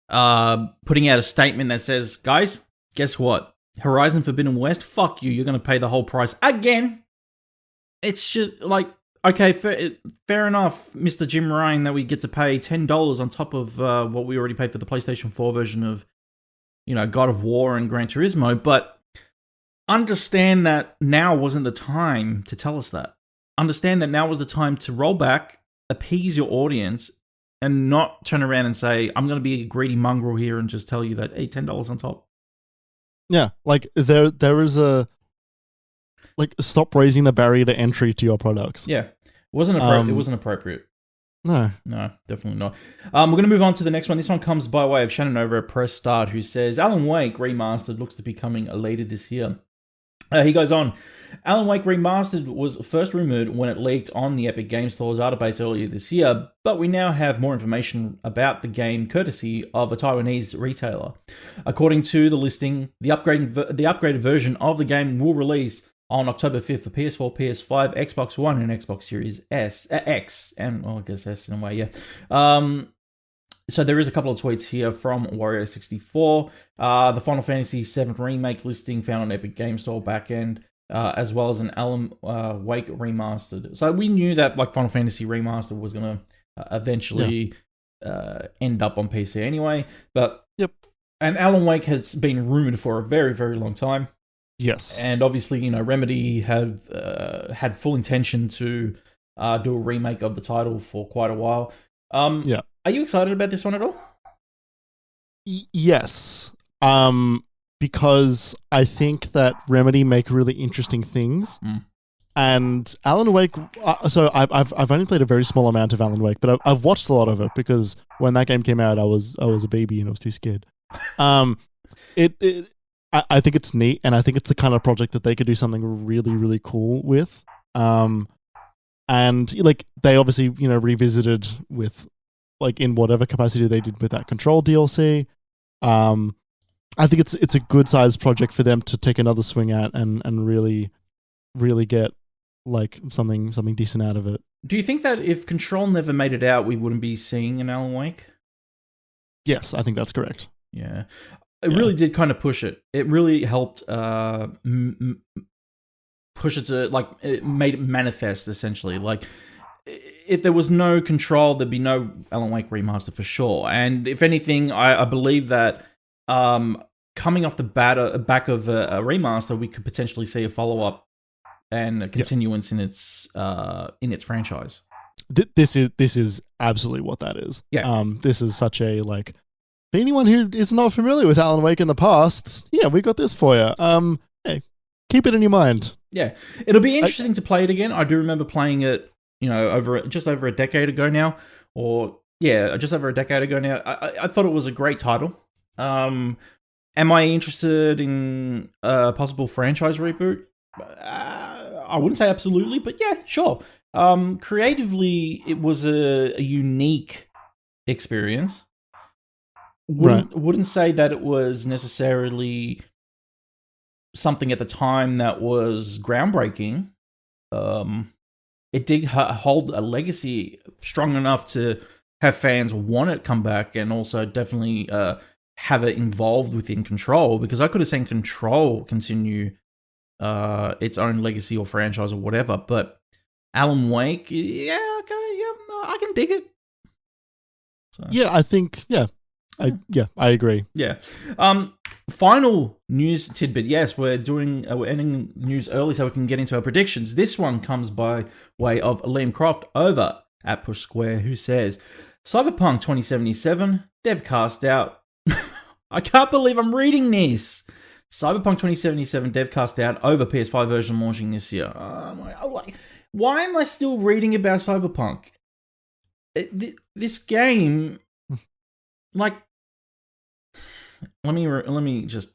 A: putting out a statement that says, guys, guess what? Horizon Forbidden West, fuck you. You're going to pay the whole price again. It's just like, okay, fair enough, Mr. Jim Ryan, that we get to pay $10 on top of what we already paid for the PlayStation 4 version of, God of War and Gran Turismo, but understand that now wasn't the time to tell us that. Understand that now was the time to roll back, appease your audience, and not turn around and say, I'm going to be a greedy mongrel here and just tell you that, hey, $10 on top.
B: Yeah, like there is a... Like, stop raising the barrier to entry to your products.
A: Yeah, it wasn't appropriate.
B: No,
A: definitely not. We're going to move on to the next one. This one comes by way of Shannon over at Press Start, who says, Alan Wake Remastered looks to be coming later this year. He goes on, Alan Wake Remastered was first rumored when it leaked on the Epic Games Store database earlier this year, but we now have more information about the game courtesy of a Taiwanese retailer. According to the listing, the upgraded version of the game will release on October 5th for PS4, PS5, Xbox One, and Xbox Series X, and well, I guess S in a way, yeah. So there is a couple of tweets here from Wario64. The Final Fantasy VII Remake listing found on Epic Game Store backend, as well as an Alan Wake remastered. So we knew that like Final Fantasy Remastered was going to eventually end up on PC anyway. But
B: yep.
A: And Alan Wake has been rumored for a very, very long time.
B: Yes.
A: And obviously, you know, Remedy have had full intention to do a remake of the title for quite a while.
B: Yeah.
A: Are you excited about this one at all?
B: Yes. Because I think that Remedy make really interesting things. And Alan Wake, so I've only played a very small amount of Alan Wake, but I've watched a lot of it because when that game came out, I was a baby and I was too scared. I think it's neat, and I think it's the kind of project that they could do something really, really cool with. And like they obviously, you know, revisited with like in whatever capacity they did with that Control DLC. I think it's a good sized project for them to take another swing at and really, really get like something decent out of it.
A: Do you think that if Control never made it out, we wouldn't be seeing an Alan Wake?
B: Yes, I think that's correct.
A: Yeah. It really did kind of push it. It really helped push it to, like, it made it manifest, essentially. Like, if there was no Control, there'd be no Alan Wake remaster for sure. And if anything, I believe that coming off the back of a remaster, we could potentially see a follow-up and a continuance in its franchise.
B: This is absolutely what that is.
A: Yeah.
B: This is such a, like, for anyone who is not familiar with Alan Wake in the past, yeah, we got this for you. Hey, keep it in your mind.
A: Yeah, it'll be interesting to play it again. I do remember playing it, you know, just over a decade ago now, just over a decade ago now. I thought it was a great title. Am I interested in a possible franchise reboot? I wouldn't say absolutely, but yeah, sure. Creatively, it was a unique experience. Wouldn't say that it was necessarily something at the time that was groundbreaking. It did hold a legacy strong enough to have fans want it come back, and also definitely have it involved within Control, because I could have seen Control continue its own legacy or franchise or whatever, but Alan Wake, I can dig it. So.
B: Yeah, I think, I agree.
A: Yeah. Final news tidbit. Yes, we're ending news early so we can get into our predictions. This one comes by way of Liam Croft over at Push Square, who says, Cyberpunk 2077, dev cast out. I can't believe I'm reading this. Cyberpunk 2077 dev cast out over PS5 version launching this year. Why am I still reading about Cyberpunk? This game, like, let me just.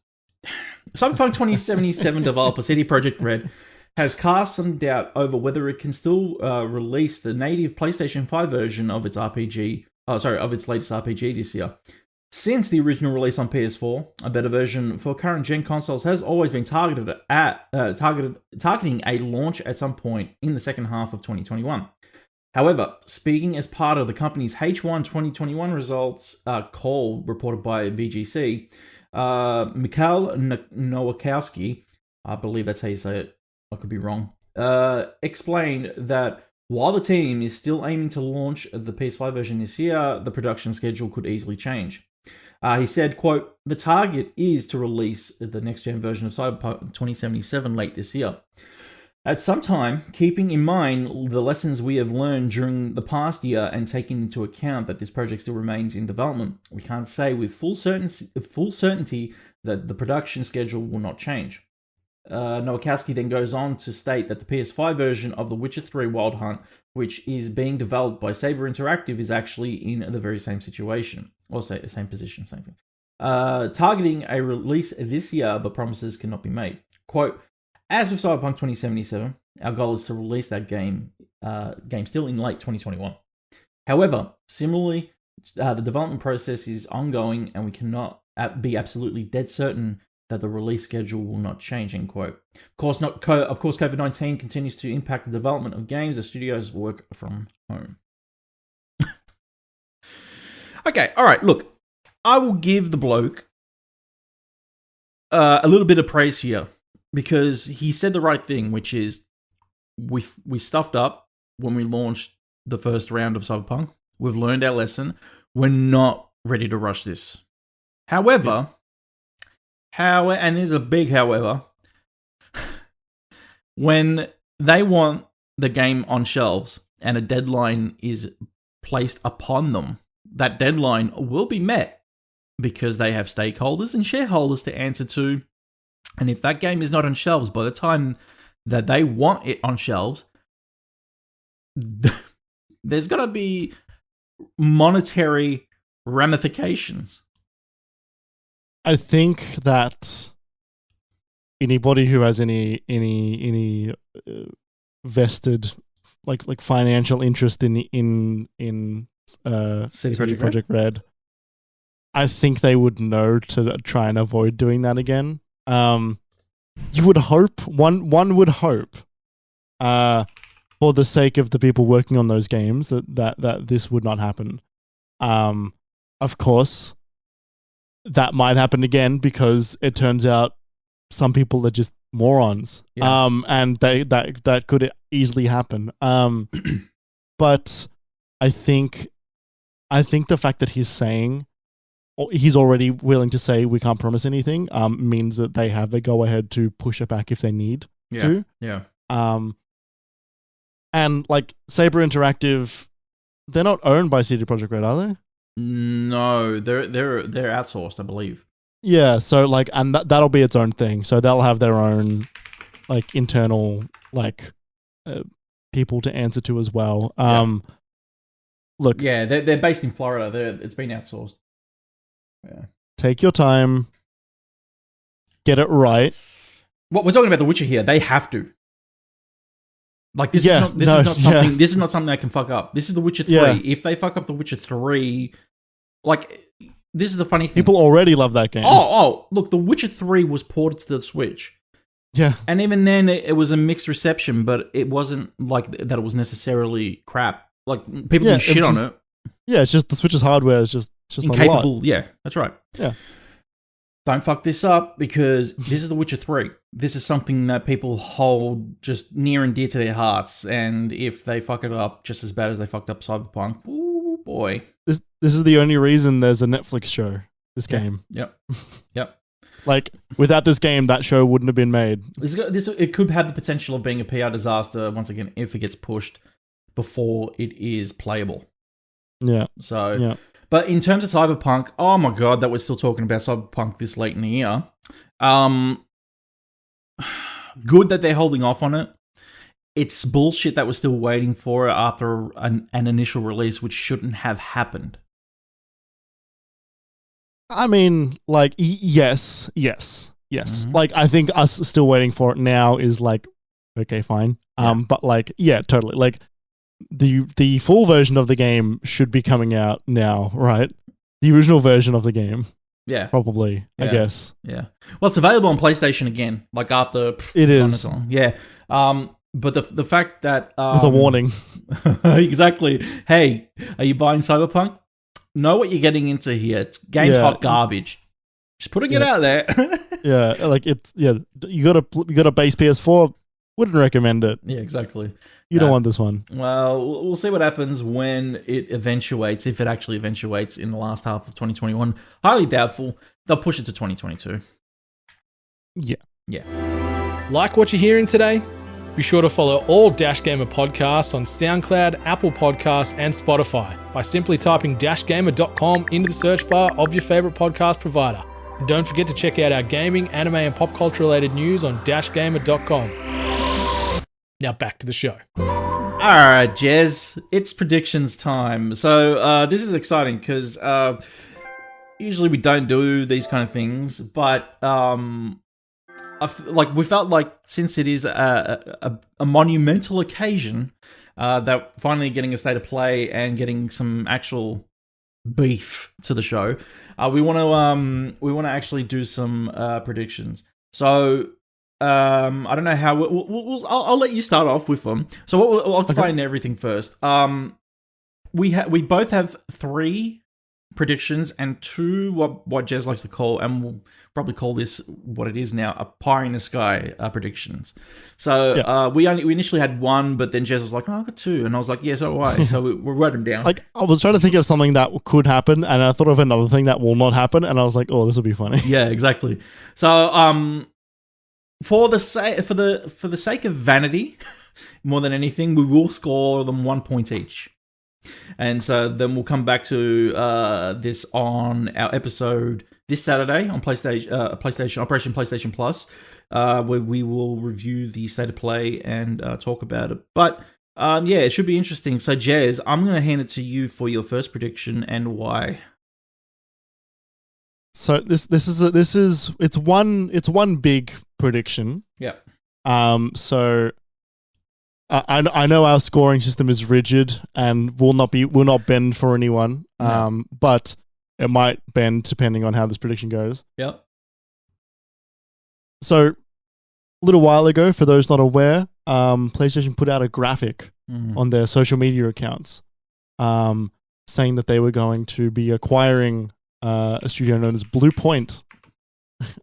A: Cyberpunk 2077 developer CD Projekt Red has cast some doubt over whether it can still release the native PlayStation 5 version of its latest RPG this year. Since the original release on PS4, a better version for current gen consoles has always been targeting a launch at some point in the second half of 2021. However, speaking as part of the company's H1 2021 results call reported by VGC, Mikhail Nowakowski, I believe that's how you say it, I could be wrong, explained that while the team is still aiming to launch the PS5 version this year, the production schedule could easily change. He said, quote, the target is to release the next-gen version of Cyberpunk 2077 late this year. At some time, keeping in mind the lessons we have learned during the past year and taking into account that this project still remains in development, we can't say with full certainty that the production schedule will not change. Nowakowski then goes on to state that the PS5 version of The Witcher 3 Wild Hunt, which is being developed by Saber Interactive, is actually in the very same situation. Or say same position, same thing. Targeting a release this year, but promises cannot be made. Quote, as with Cyberpunk 2077, our goal is to release that game still in late 2021. However, similarly, the development process is ongoing and we cannot be absolutely dead certain that the release schedule will not change, end quote. Of course, COVID-19 continues to impact the development of games as studios work from home. Okay, all right, look. I will give the bloke a little bit of praise here because he said the right thing, which is we stuffed up when we launched the first round of Cyberpunk. We've learned our lesson. We're not ready to rush this. However, and there's a big however, when they want the game on shelves and a deadline is placed upon them, that deadline will be met because they have stakeholders and shareholders to answer to. And if that game is not on shelves by the time that they want it on shelves, there's got to be monetary ramifications.
B: I think that anybody who has any vested like financial interest in
A: City
B: Project Red, I think they would know to try and avoid doing that again. You would hope, one would hope, for the sake of the people working on those games, that this would not happen. Of course, that might happen again because it turns out some people are just morons.
A: Yeah.
B: And that could easily happen. But I think the fact that he's already willing to say we can't promise anything means that they have the go ahead to push it back if they need to.
A: Yeah.
B: And like Saber Interactive, they're not owned by CD Projekt Red, are they?
A: No, they're outsourced, I believe.
B: Yeah, so like, and that'll be its own thing. So they'll have their own like internal like people to answer to as well. Look,
A: yeah, they're based in Florida. It's been outsourced. Yeah.
B: Take your time. Get it right.
A: What we're talking about The Witcher here, they have to. Like this is not something they can fuck up. This is The Witcher 3.
B: Yeah.
A: If they fuck up The Witcher 3, like this is the funny thing.
B: People already love that game.
A: Oh, look, The Witcher 3 was ported to the Switch.
B: Yeah.
A: And even then it was a mixed reception, but it wasn't like that it was necessarily crap. Like people didn't shit on it.
B: Yeah, it's just the Switch's hardware is just
A: incapable.
B: a lot.
A: Yeah, that's right.
B: Yeah.
A: Don't fuck this up because this is The Witcher 3. This is something that people hold just near and dear to their hearts. And if they fuck it up just as bad as they fucked up Cyberpunk, ooh boy.
B: This is the only reason there's a Netflix show, this game.
A: Yep.
B: Like, without this game, that show wouldn't have been made.
A: It could have the potential of being a PR disaster, once again, if it gets pushed before it is playable.
B: Yeah.
A: So...
B: yeah.
A: But in terms of Cyberpunk, oh my god, that we're still talking about Cyberpunk this late in the year. Good that they're holding off on it. It's bullshit that we're still waiting for it after an initial release, which shouldn't have happened.
B: I mean, like, yes.
A: Mm-hmm.
B: Like, I think us still waiting for it now is like, okay, fine. But like, yeah, totally. Like, the full version of the game should be coming out now, right? The original version of the game.
A: Yeah.
B: Probably,
A: yeah.
B: I guess.
A: Yeah. Well, it's available on PlayStation again, like after...
B: It is.
A: Yeah. But the fact that...
B: with a warning.
A: Exactly. Hey, are you buying Cyberpunk? Know what you're getting into here. It's game's hot garbage. Just putting it out there.
B: Yeah, like it's... Yeah, you got a base PS4... Wouldn't recommend it.
A: Yeah, exactly.
B: You don't want this one.
A: Well, we'll see what happens when it eventuates, if it actually eventuates in the last half of 2021. Highly doubtful. They'll push it to 2022. Yeah.
C: Like what you're hearing today? Be sure to follow all Dash Gamer podcasts on SoundCloud, Apple Podcasts, and Spotify by simply typing dashgamer.com into the search bar of your favorite podcast provider. And don't forget to check out our gaming, anime, and pop culture related news on dashgamer.com. Now back to the show.
A: All right, Jez, it's predictions time. So this is exciting because usually we don't do these kind of things, but we felt like since it is a monumental occasion, that finally getting a state of play and getting some actual beef to the show, we want to actually do some predictions. So I don't know how I'll let you start off with them. So I'll explain everything first. We both have 3 predictions and 2 what Jez likes to call, and we'll probably call this what it is now, a pie in the sky predictions. So we initially had 1, but then Jez was like, "Oh, I got 2," and I was like, "Yeah, so do I." So we wrote them down.
B: Like, I was trying to think of something that could happen, and I thought of another thing that will not happen, and I was like, "Oh, this will be funny."
A: Yeah, exactly. So for the sake of vanity, more than anything, we will score them 1 point each. And so then we'll come back to this on our episode this Saturday on PlayStation Operation PlayStation Plus, where we will review the state of play and talk about it. But yeah, it should be interesting. So Jez, I'm going to hand it to you for your first prediction and why.
B: So it's one big prediction.
A: Yeah.
B: So I know our scoring system is rigid and will not bend for anyone.
A: No.
B: But it might bend depending on how this prediction goes.
A: Yep.
B: So a little while ago, for those not aware, PlayStation put out a graphic on their social media accounts, saying that they were going to be acquiring a studio known as Blue Point,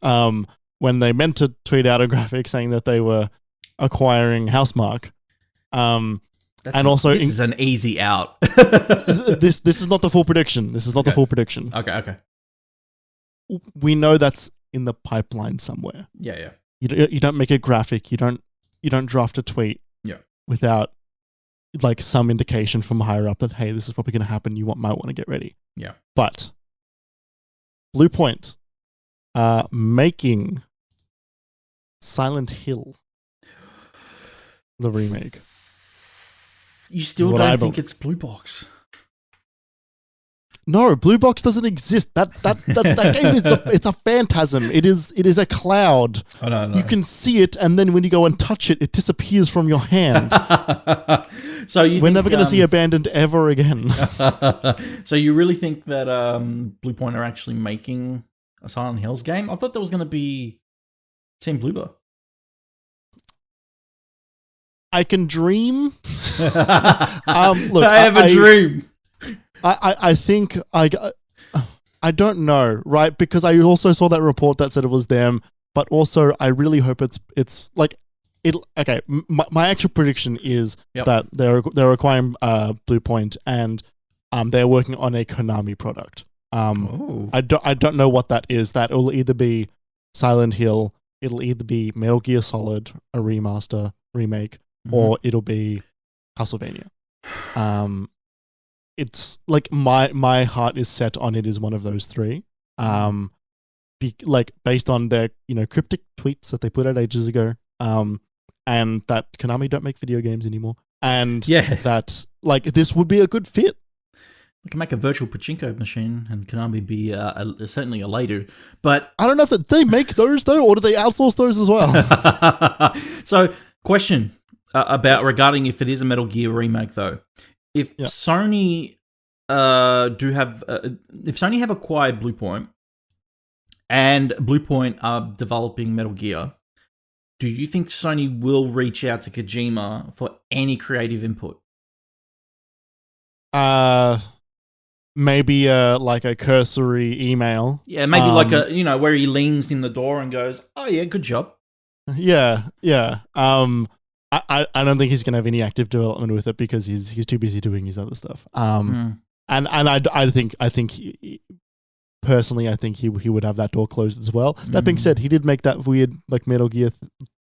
B: when they meant to tweet out a graphic saying that they were acquiring Housemarque.
A: This is an easy out.
B: this is not the full prediction. This is not the full prediction.
A: Okay.
B: We know that's in the pipeline somewhere.
A: Yeah.
B: You don't make a graphic. You don't draft a tweet.
A: Yeah.
B: Without like some indication from higher up that, hey, this is probably going to happen. You might want to get ready.
A: Yeah.
B: But Blue Point making Silent Hill, the remake.
A: You still don't think it's Blue Box?
B: No, Blue Box doesn't exist. That game it's a phantasm. It is a cloud.
A: Oh, no.
B: You can see it, and then when you go and touch it, it disappears from your hand.
A: So we're
B: never going to see Abandoned ever again.
A: So you really think that Blue Point are actually making a Silent Hills game? I thought there was going to be Team Bloober.
B: I can dream. Look,
A: I have a dream.
B: I think I don't know, right? Because I also saw that report that said it was them, but also I really hope it's like it. Okay, my actual prediction is that they're acquiring Blue Point and they're working on a Konami product. I don't know what that is. That will either be Silent Hill, it'll either be Metal Gear Solid, a remaster, remake, or it'll be Castlevania. It's like my heart is set on it is one of those 3. Based on their cryptic tweets that they put out ages ago, and that Konami don't make video games anymore, and that like this would be a good fit.
A: They can make a virtual pachinko machine, and Konami be certainly a later. But
B: I don't know if they make those though, or do they outsource those as well?
A: So, question about regarding if it is a Metal Gear remake though. If Sony if Sony have acquired Blue Point and Blue Point are developing Metal Gear, do you think Sony will reach out to Kojima for any creative input?
B: Maybe like a cursory email.
A: Yeah, maybe like a where he leans in the door and goes, "Oh yeah, good job."
B: Yeah. I don't think he's gonna have any active development with it because he's too busy doing his other stuff. And I think personally, I think he would have that door closed as well. That being said, he did make that weird like Metal Gear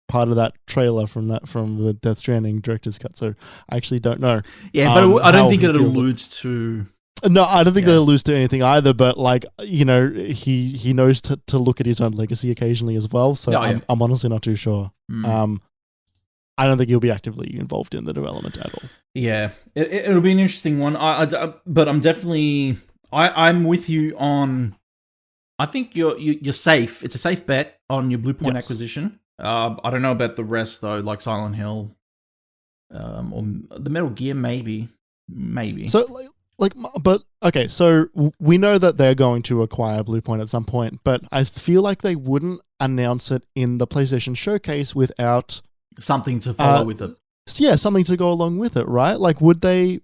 B: part of that trailer from the Death Stranding director's cut. So I actually don't know.
A: Yeah, but I don't think it alludes to.
B: No, I don't think that alludes to anything either. But like he knows to look at his own legacy occasionally as well. So I'm honestly not too sure. I don't think he'll be actively involved in the development at all. Yeah,
A: it'll be an interesting one. But I'm definitely I'm with you on. I think you're safe. It's a safe bet on your Blue Point acquisition. I don't know about the rest though, like Silent Hill, or the Metal Gear, maybe.
B: So but okay, so we know that they're going to acquire Bluepoint at some point, but I feel like they wouldn't announce it in the PlayStation Showcase without
A: something to follow with it.
B: Yeah, something to go along with it, right? Like, would they?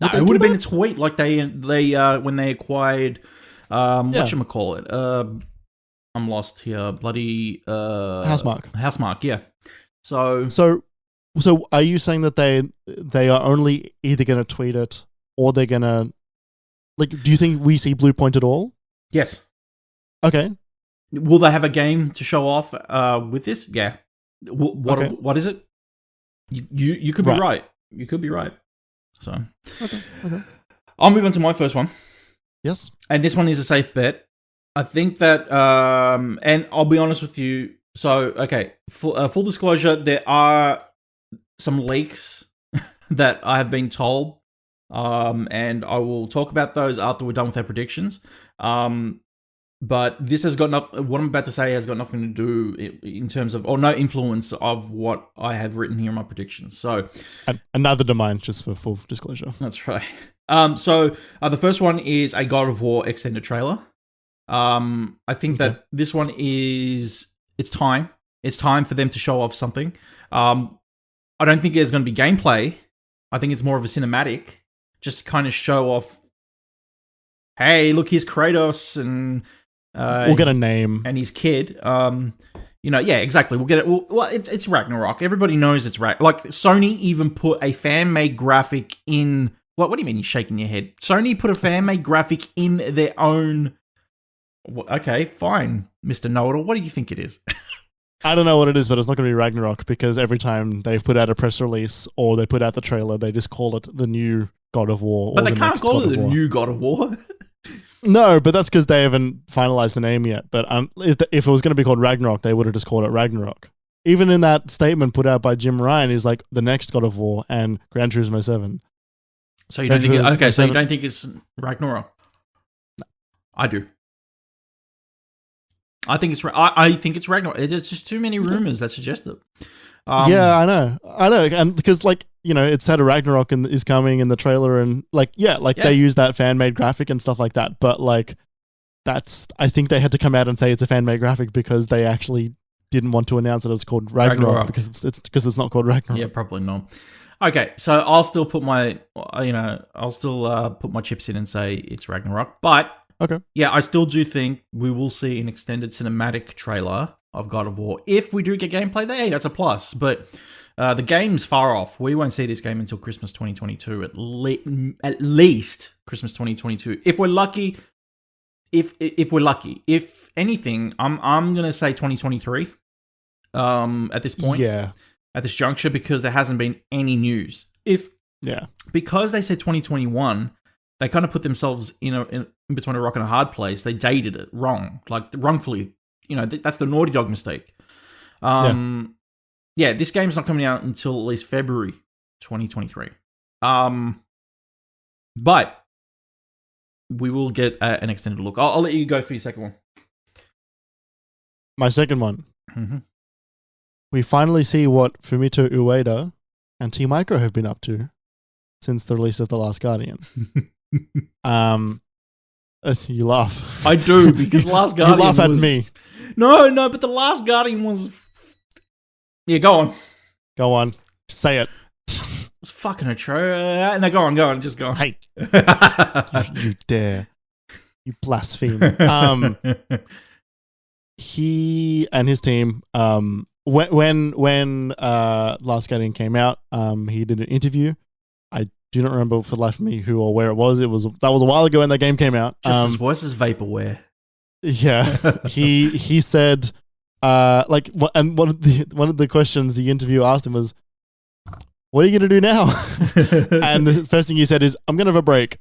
A: No, it would have been a tweet, like they when they acquired whatchamacallit. I'm lost here. Bloody Housemarque, yeah. So are you saying that they are only either going to tweet it or they're going to, like, do you think we see Bluepoint at all? Yes.
B: Okay.
A: Will they have a game to show off with this? Yeah. What is it? You could be right. You could be right. So
B: okay.
A: I'll move on to my first one.
B: Yes.
A: And this one is a safe bet. I think that, and I'll be honest with you. So, okay, full disclosure, there are some leaks that I have been told, and I will talk about those after we're done with our predictions. But this has got nothing. What I'm about to say has got nothing to do in terms of, or no influence of what I have written here in my predictions. So,
B: another domain, just for full disclosure.
A: That's right. So the first one is a God of War extended trailer. I think that this one is, it's time. It's time for them to show off something. I don't think there's going to be gameplay. I think it's more of a cinematic, just to kind of show off, hey, look, here's Kratos, and
B: we'll get a name
A: and his kid. Yeah, exactly. We'll get it. Well, it's Ragnarok. Everybody knows it's like Sony even put a fan-made graphic in. What do you mean you're shaking your head? Sony put a fan-made graphic in their own. Okay, fine, Mr. Know-It-All. What do you think it is?
B: I don't know what it is, but it's not going to be Ragnarok, because every time they've put out a press release or they put out the trailer, they just call it the new God of War.
A: But they can't call it the new God of War.
B: No, but that's because they haven't finalized the name yet. But if it was going to be called Ragnarok, they would have just called it Ragnarok. Even in that statement put out by Jim Ryan, he's like, the next God of War and Gran Turismo 7.
A: So you don't think so you don't think it's Ragnarok? No. I do. I think it's Ragnarok. It's just too many rumors that suggest it.
B: Yeah, I know, and because it said a Ragnarok is coming in the trailer, and they use that fan made graphic and stuff like that. But I think they had to come out and say it's a fan made graphic because they actually didn't want to announce that it was called Ragnarok. Because it's not called Ragnarok.
A: Yeah, probably not. Okay, so I'll still put my put my chips in and say it's Ragnarok, but.
B: Okay.
A: Yeah, I still do think we will see an extended cinematic trailer of God of War. If we do get gameplay there, hey, that's a plus. But the game's far off. We won't see this game until Christmas 2022, at least Christmas 2022. If we're lucky, if we're lucky. If anything, I'm gonna say 2023. At this point,
B: yeah,
A: at this juncture, because there hasn't been any news. Because they said 2021. They kind of put themselves in between a rock and a hard place. They dated it wrong, wrongfully. That's the Naughty Dog mistake. This game's not coming out until at least February 2023. But we will get an extended look. I'll let you go for your second one.
B: My second one.
A: Mm-hmm.
B: We finally see what Fumito Ueda and Team Ico have been up to since the release of The Last Guardian. You laugh.
A: I do, because Last Guardian
B: you laugh at me.
A: No, but The Last Guardian was... Yeah, go on. Say it. It was fucking atrocious. No, go on, just go on.
B: Hey. you dare. You blaspheme. He and his team, when Last Guardian came out, he did an interview. I do not remember for the life of me who or where it was. That was a while ago when that game came out.
A: Just as worse as vaporware.
B: Yeah, he said, one of the questions the interviewer asked him was, "What are you going to do now?" And the first thing he said is, "I'm going to have a break."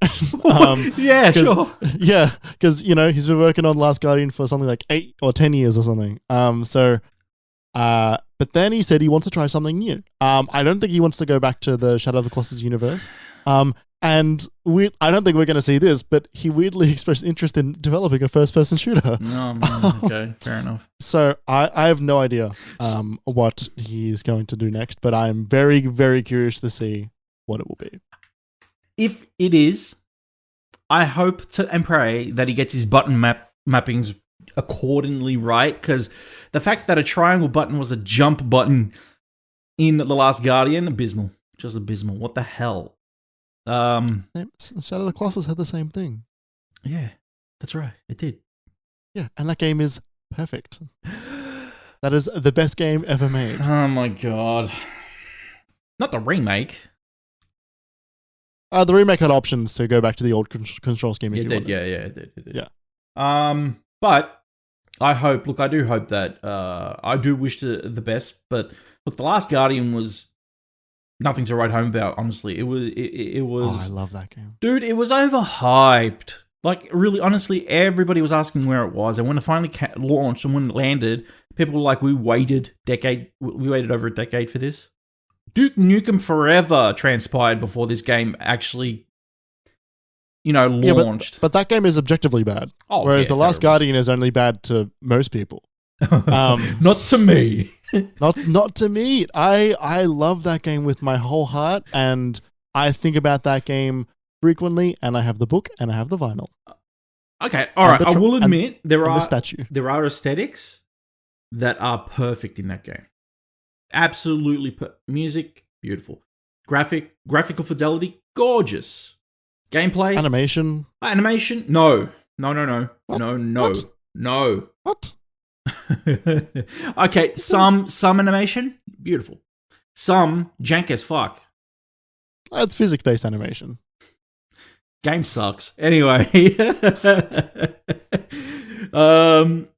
A: Yeah, sure.
B: Yeah, because he's been working on Last Guardian for something like 8 or 10 years or something. But then he said he wants to try something new. I don't think he wants to go back to the Shadow of the Colossus universe. And I don't think we're going to see this, but he weirdly expressed interest in developing a first-person shooter.
A: Okay, fair enough.
B: So I have no idea what he's going to do next, but I'm very, very curious to see what it will be.
A: If it is I hope and pray that he gets his button mappings accordingly right, because the fact that a triangle button was a jump button in The Last Guardian, abysmal. Just abysmal. What the hell?
B: Shadow of the Colossus had the same thing.
A: Yeah, that's right. It did.
B: Yeah, and that game is perfect. That is the best game ever made.
A: Oh my god. Not the remake.
B: The remake had options to go back to the old control scheme.
A: It did. Yeah, it did.
B: Yeah.
A: But I do hope that I do wish the best, but look, The Last Guardian was nothing to write home about, honestly. It was
B: Oh, I love that game.
A: Dude, it was overhyped. Like, really, honestly, everybody was asking where it was, and when it finally launched and when it landed, people were like, we waited over a decade for this. Duke Nukem Forever transpired before this game actually, launched.
B: Yeah, but that game is objectively bad. Whereas The Last Guardian is only bad to most people.
A: Not to me.
B: not to me. I love that game with my whole heart, and I think about that game frequently, and I have the book and I have the vinyl.
A: Okay, all right. I will admit there are aesthetics that are perfect in that game. Absolutely, music beautiful, graphical fidelity gorgeous, gameplay,
B: animation,
A: no,
B: What?
A: no.
B: What?
A: Okay, some animation beautiful, some jank as fuck.
B: That's physics-based animation.
A: Game sucks. Anyway, another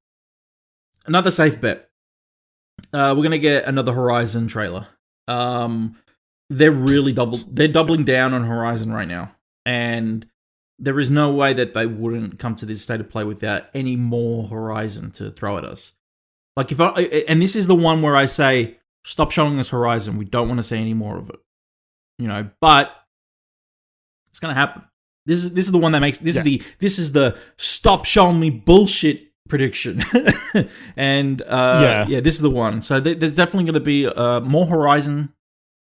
A: safe bet. We're gonna get another Horizon trailer. They're doubling down on Horizon right now, and there is no way that they wouldn't come to this state of play without any more Horizon to throw at us. Like and this is the one where I say, stop showing us Horizon. We don't want to see any more of it. But it's gonna happen. This is the one that makes this is the stop showing me bullshit prediction. And this is the one. So there's definitely going to be more Horizon.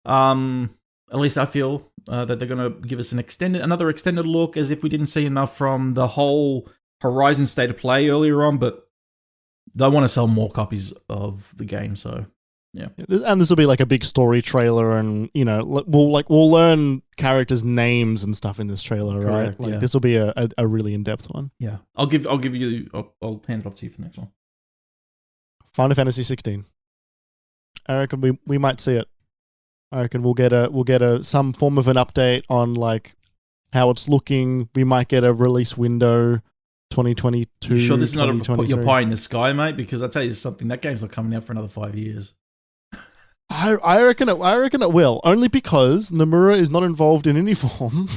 A: At least I feel that they're going to give us another extended look, as if we didn't see enough from the whole Horizon state of play earlier on, but they want to sell more copies of the game. So yeah,
B: and this will be like a big story trailer, and we'll learn characters' names and stuff in this trailer,
A: correct,
B: right? Like this will be a really in-depth one.
A: Yeah, I'll hand it off to you for the next one.
B: Final Fantasy 16. I reckon we might see it. I reckon we'll get some form of an update on like how it's looking. We might get a release window. 2022.
A: You sure this is not a put your pie in the sky, mate? Because I tell you something, that game's not coming out for another 5 years.
B: I reckon it will, only because Nomura is not involved in any form,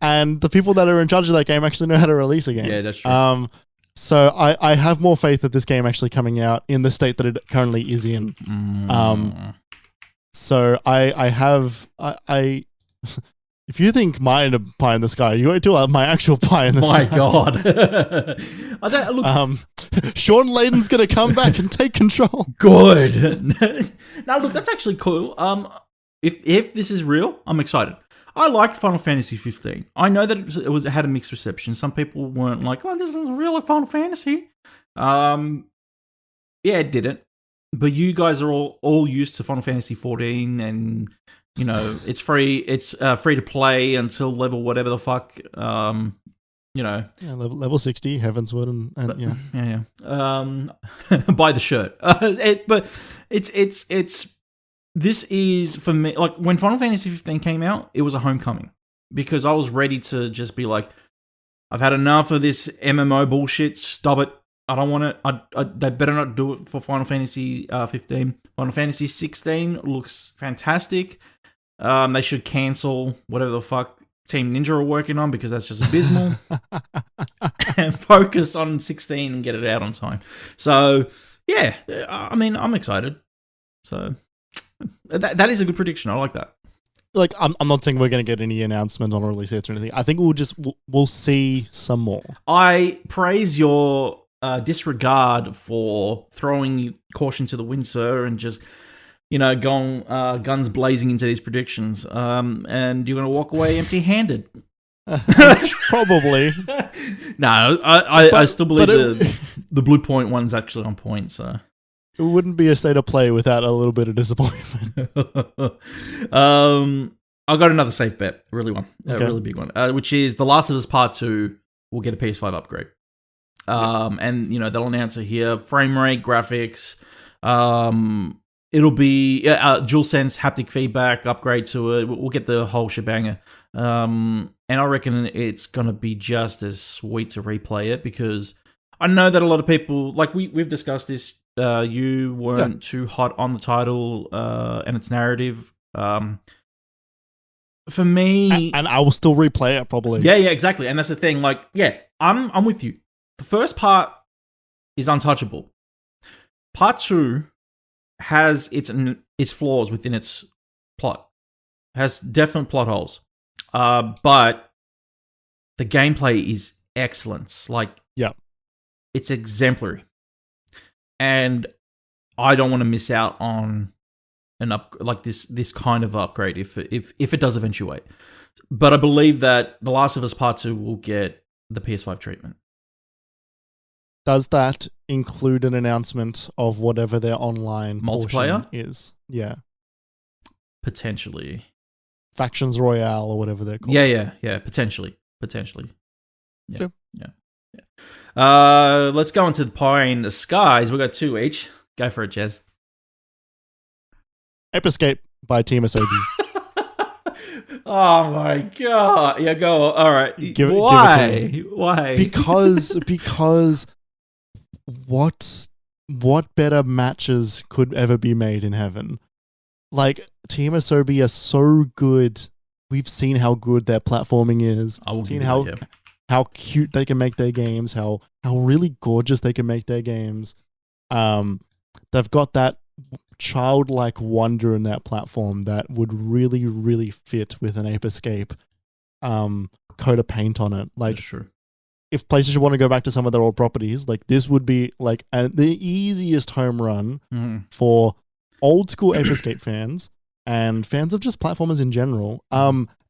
B: and the people that are in charge of that game actually know how to release a game.
A: Yeah, that's true.
B: So I have more faith that this game actually coming out in the state that it currently is in. So I if you think mine a pie in the sky, you wait till my actual pie in the sky.
A: My God. I don't look.
B: Sean Layden's going to come back and take control.
A: Good. Now, look, that's actually cool. If this is real, I'm excited. I liked Final Fantasy 15. I know that it had a mixed reception. Some people weren't like, "Oh, this is real like Final Fantasy." Yeah, it didn't. But you guys are all used to Final Fantasy 14, and it's free. It's free to play until level whatever the fuck.
B: Yeah, level 60, Heavensward, and yeah.
A: Buy the shirt. But it's this is for me, like when Final Fantasy 15 came out, it was a homecoming because I was ready to just be like, I've had enough of this MMO bullshit. Stop it. I don't want it. They better not do it for Final Fantasy 15. Final Fantasy 16 looks fantastic. They should cancel whatever the fuck Team Ninja are working on because that's just abysmal. And focus on 16 and get it out on time. So, yeah, I mean, I'm excited. So, that is a good prediction. I like that.
B: Like, I'm not saying we're going to get any announcement on a release date or anything. I think we'll see some more. I
A: praise your disregard for throwing caution to the wind, sir, and just going guns blazing into these predictions. And you're going to walk away empty-handed.
B: Probably.
A: No, I still believe
B: but
A: the Blue Point one's actually on point. So
B: it wouldn't be a state of play without a little bit of disappointment.
A: I got another safe bet, really
B: Okay.
A: a really big one, which is The Last of Us Part 2 will get a PS5 upgrade. And they'll announce it here: frame rate, graphics. It'll be DualSense haptic feedback upgrade to it. We'll get the whole shebanger. And I reckon it's gonna be just as sweet to replay it, because I know that a lot of people, like we've discussed this. You weren't too hot on the title and its narrative. For me,
B: and I will still replay it probably.
A: Yeah, exactly. And that's the thing. Like, yeah, I'm with you. The first part is untouchable. Part 2 has its flaws within its plot. Has definite plot holes. But the gameplay is excellent. Like, it's exemplary. And I don't want to miss out on this kind of upgrade if it does eventuate. But I believe that The Last of Us Part 2 will get the PS5 treatment.
B: Does that include an announcement of whatever their online
A: multiplayer
B: is? Yeah.
A: Potentially.
B: Factions Royale or whatever they're called.
A: Yeah. Potentially. Yeah.
B: Okay.
A: Yeah. Let's go into the Pie in the Skies. We got 2 each. Go for it, Jez.
B: Escape by Team Asobi.
A: Oh my god! Yeah, go. All right.
B: Give it to me.
A: Why?
B: Because what better matches could ever be made in heaven? Like, Team Asobi are so good. We've seen how good their platforming is.
A: I will
B: seen
A: give you that,
B: how cute they can make their games. How really gorgeous they can make their games. They've got that childlike wonder in that platform that would really, really fit with an Ape Escape coat of paint on it. Like,
A: that's true.
B: If PlayStation want to go back to some of their old properties, like, this would be like the easiest home run for old school Ape Escape fans and fans of just platformers in general.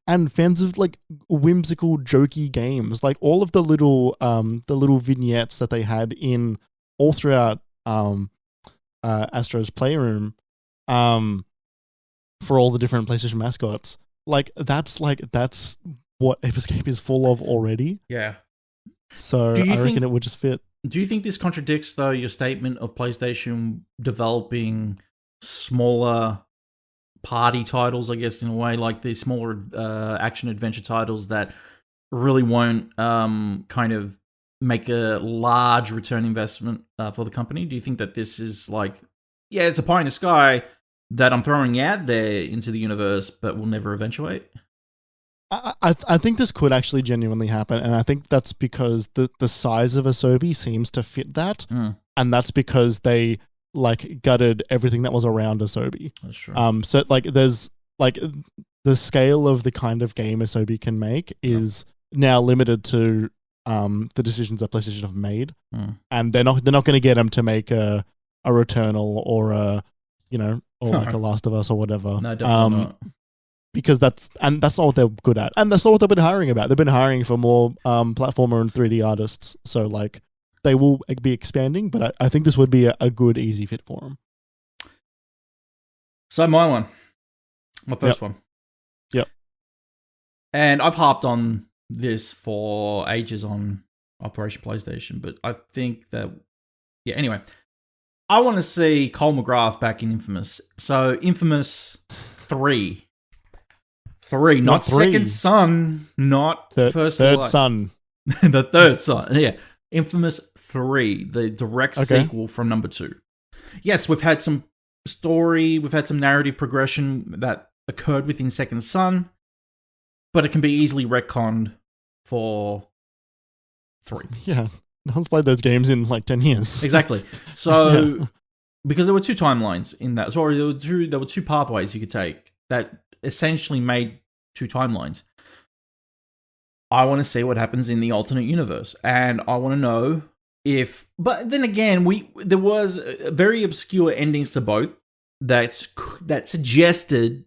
B: And fans of like whimsical, jokey games, like all of the little vignettes that they had in all throughout Astro's Playroom, for all the different PlayStation mascots. That's what Ape Escape is full of already.
A: Yeah.
B: So I reckon it would just fit.
A: Do you think this contradicts, though, your statement of PlayStation developing smaller party titles, I guess, in a way, like these smaller action adventure titles that really won't kind of make a large return investment for the company? Do you think that this is like, yeah, it's a pie in the sky that I'm throwing out there into the universe, but will never eventuate?
B: I think this could actually genuinely happen, and I think that's because the size of Asobi seems to fit that, and that's because they like gutted everything that was around Asobi.
A: That's true.
B: So like there's like the scale of the kind of game Asobi can make is now limited to the decisions that PlayStation have made, and they're not going to get them to make a Returnal or a like a Last of Us or whatever.
A: No, definitely not.
B: Because that's not what they're good at, and that's not what they've been hiring about. They've been hiring for more platformer and 3D artists, so like they will be expanding. But I think this would be a good, easy fit for them.
A: So my first one.
B: Yep.
A: And I've harped on this for ages on Operation PlayStation, but I think that anyway, I want to see Cole McGrath back in Infamous. So Infamous 3. Not Second Son, not First
B: Third
A: Light.
B: Son.
A: The third son, yeah. Infamous 3, the direct sequel from number 2. Yes, we've had some story, we've had some narrative progression that occurred within Second Son, but it can be easily retconned for 3.
B: Yeah, no one's played those games in like 10 years.
A: Exactly. So, because there were 2 timelines in that. Sorry, there were 2 pathways you could take that essentially made 2 timelines. I want to see what happens in the alternate universe, and I want to know if. But then again, there was very obscure endings to both that suggested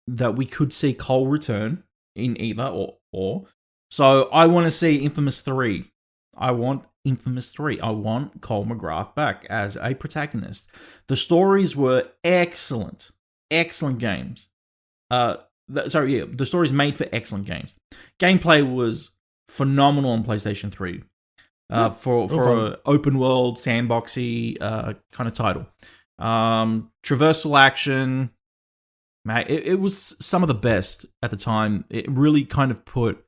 A: that we could see Cole return in either or. So I want to see Infamous 3. I want Infamous 3. I want Cole McGrath back as a protagonist. The stories were excellent. Excellent games. The stories made for excellent games. Gameplay was phenomenal on PlayStation 3. For an open world, sandboxy kind of title. Traversal action. It was some of the best at the time. It really put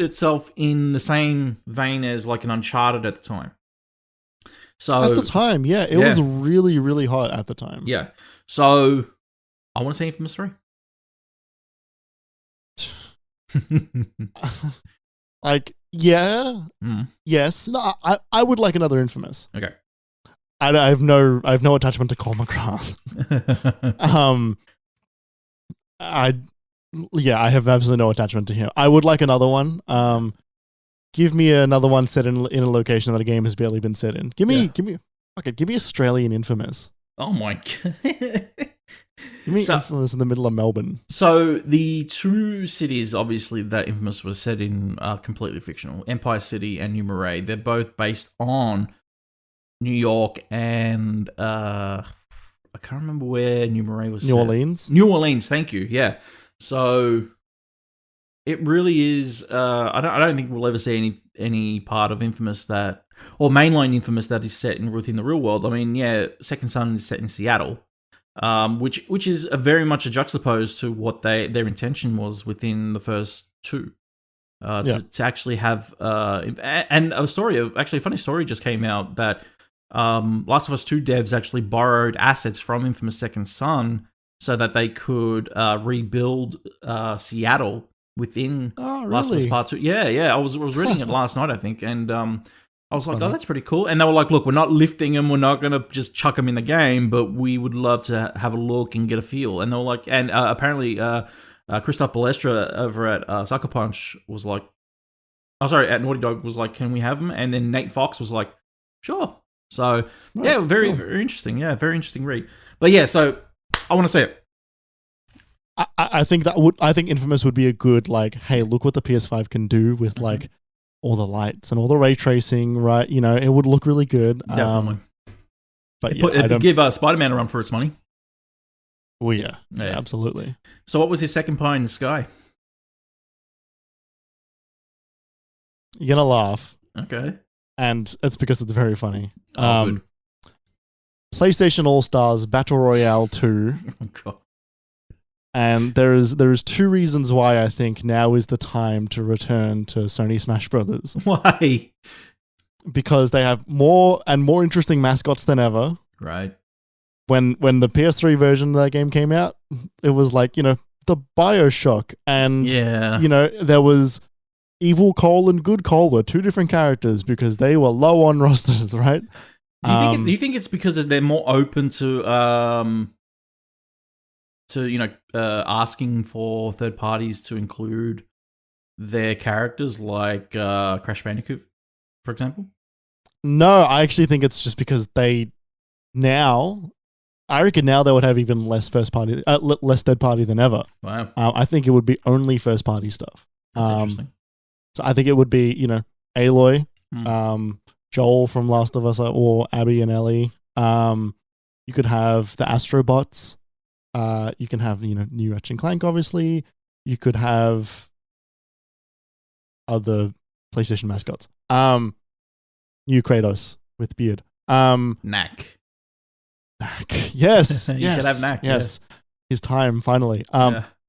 A: itself in the same vein as like an Uncharted at the time. So
B: at the time, it was really, really hot at the time.
A: Yeah. So I want to see Infamous 3.
B: Like, yes. No, I would like another Infamous.
A: Okay.
B: I have no attachment to Cole McGrath. I have absolutely no attachment to him. I would like another one. Give me another one set in a location that a game has barely been set in. Give me Australian Infamous.
A: Oh my god.
B: Give me Infamous in the middle of Melbourne.
A: So the two cities, obviously, that Infamous was set in are completely fictional. Empire City and New Marais. They're both based on New York and I can't remember where New Marais was set.
B: New Orleans?
A: New Orleans, thank you. Yeah. So it really is I don't think we'll ever see any part of Infamous that, or mainline Infamous that is set within the real world. I mean, Second Son is set in Seattle. Which is very much a juxtapose to what their intention was within the first two. To actually have and a funny story just came out that Last of Us 2 devs actually borrowed assets from Infamous Second Son so that they could rebuild Seattle within Last of Us Part 2. Yeah. I was reading it last night, I think, and I was like, oh, that's pretty cool. And they were like, look, we're not lifting them. We're not going to just chuck them in the game, but we would love to have a look and get a feel. And they were like, and apparently Christoph Balestra over at Sucker Punch was like, at Naughty Dog was like, can we have them? And then Nate Fox was like, sure. So, very, very interesting. Yeah, very interesting read. But yeah, so I want to see it.
B: I think Infamous would be a good, like, hey, look what the PS5 can do with, like, all the lights and all the ray tracing, right? You know, it would look really good.
A: Definitely.
B: But
A: it'd give Spider-Man a run for its money.
B: Oh, yeah, absolutely.
A: So what was his second pie in the sky?
B: You're going to laugh.
A: Okay.
B: And it's because it's very funny.
A: Good.
B: PlayStation All-Stars Battle Royale 2.
A: Oh, God.
B: And there is two reasons why I think now is the time to return to Sony Smash Brothers.
A: Why?
B: Because they have more and more interesting mascots than ever.
A: Right.
B: When the PS3 version of that game came out, it was like, you know, the BioShock, and you know, there was Evil Cole and Good Cole were two different characters because they were low on rosters, right?
A: Do you think it's because they're more open to asking for third parties to include their characters, like Crash Bandicoot, for example? No,
B: I actually think it's just because I reckon now they would have even less third party than ever.
A: Wow.
B: I think it would be only first party stuff.
A: That's interesting.
B: So I think it would be, you know, Aloy, Joel from Last of Us, or Abby and Ellie. You could have the Astrobots. You can have, you know, new Ratchet and Clank, obviously. You could have other PlayStation mascots. New Kratos with beard.
A: Knack.
B: Yes.
A: You could have Knack.
B: Yes. His time, finally.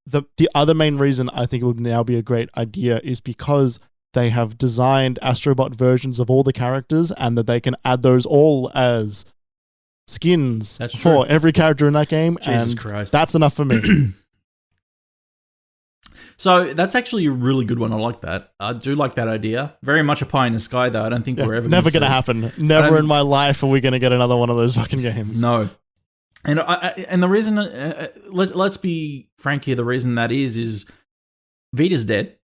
B: The other main reason I think it would now be a great idea is because they have designed Astrobot versions of all the characters, and that they can add those all as skins for every character in that game.
A: Jesus
B: and
A: Christ.
B: That's enough for me.
A: So that's actually a really good one. I like that. I do like that idea. Very much a pie in the sky, though. I don't think we're ever
B: never going to happen. Never in my life are we going to get another one of those fucking games.
A: No. And the reason, let's be frank here, the reason that is Vita's dead,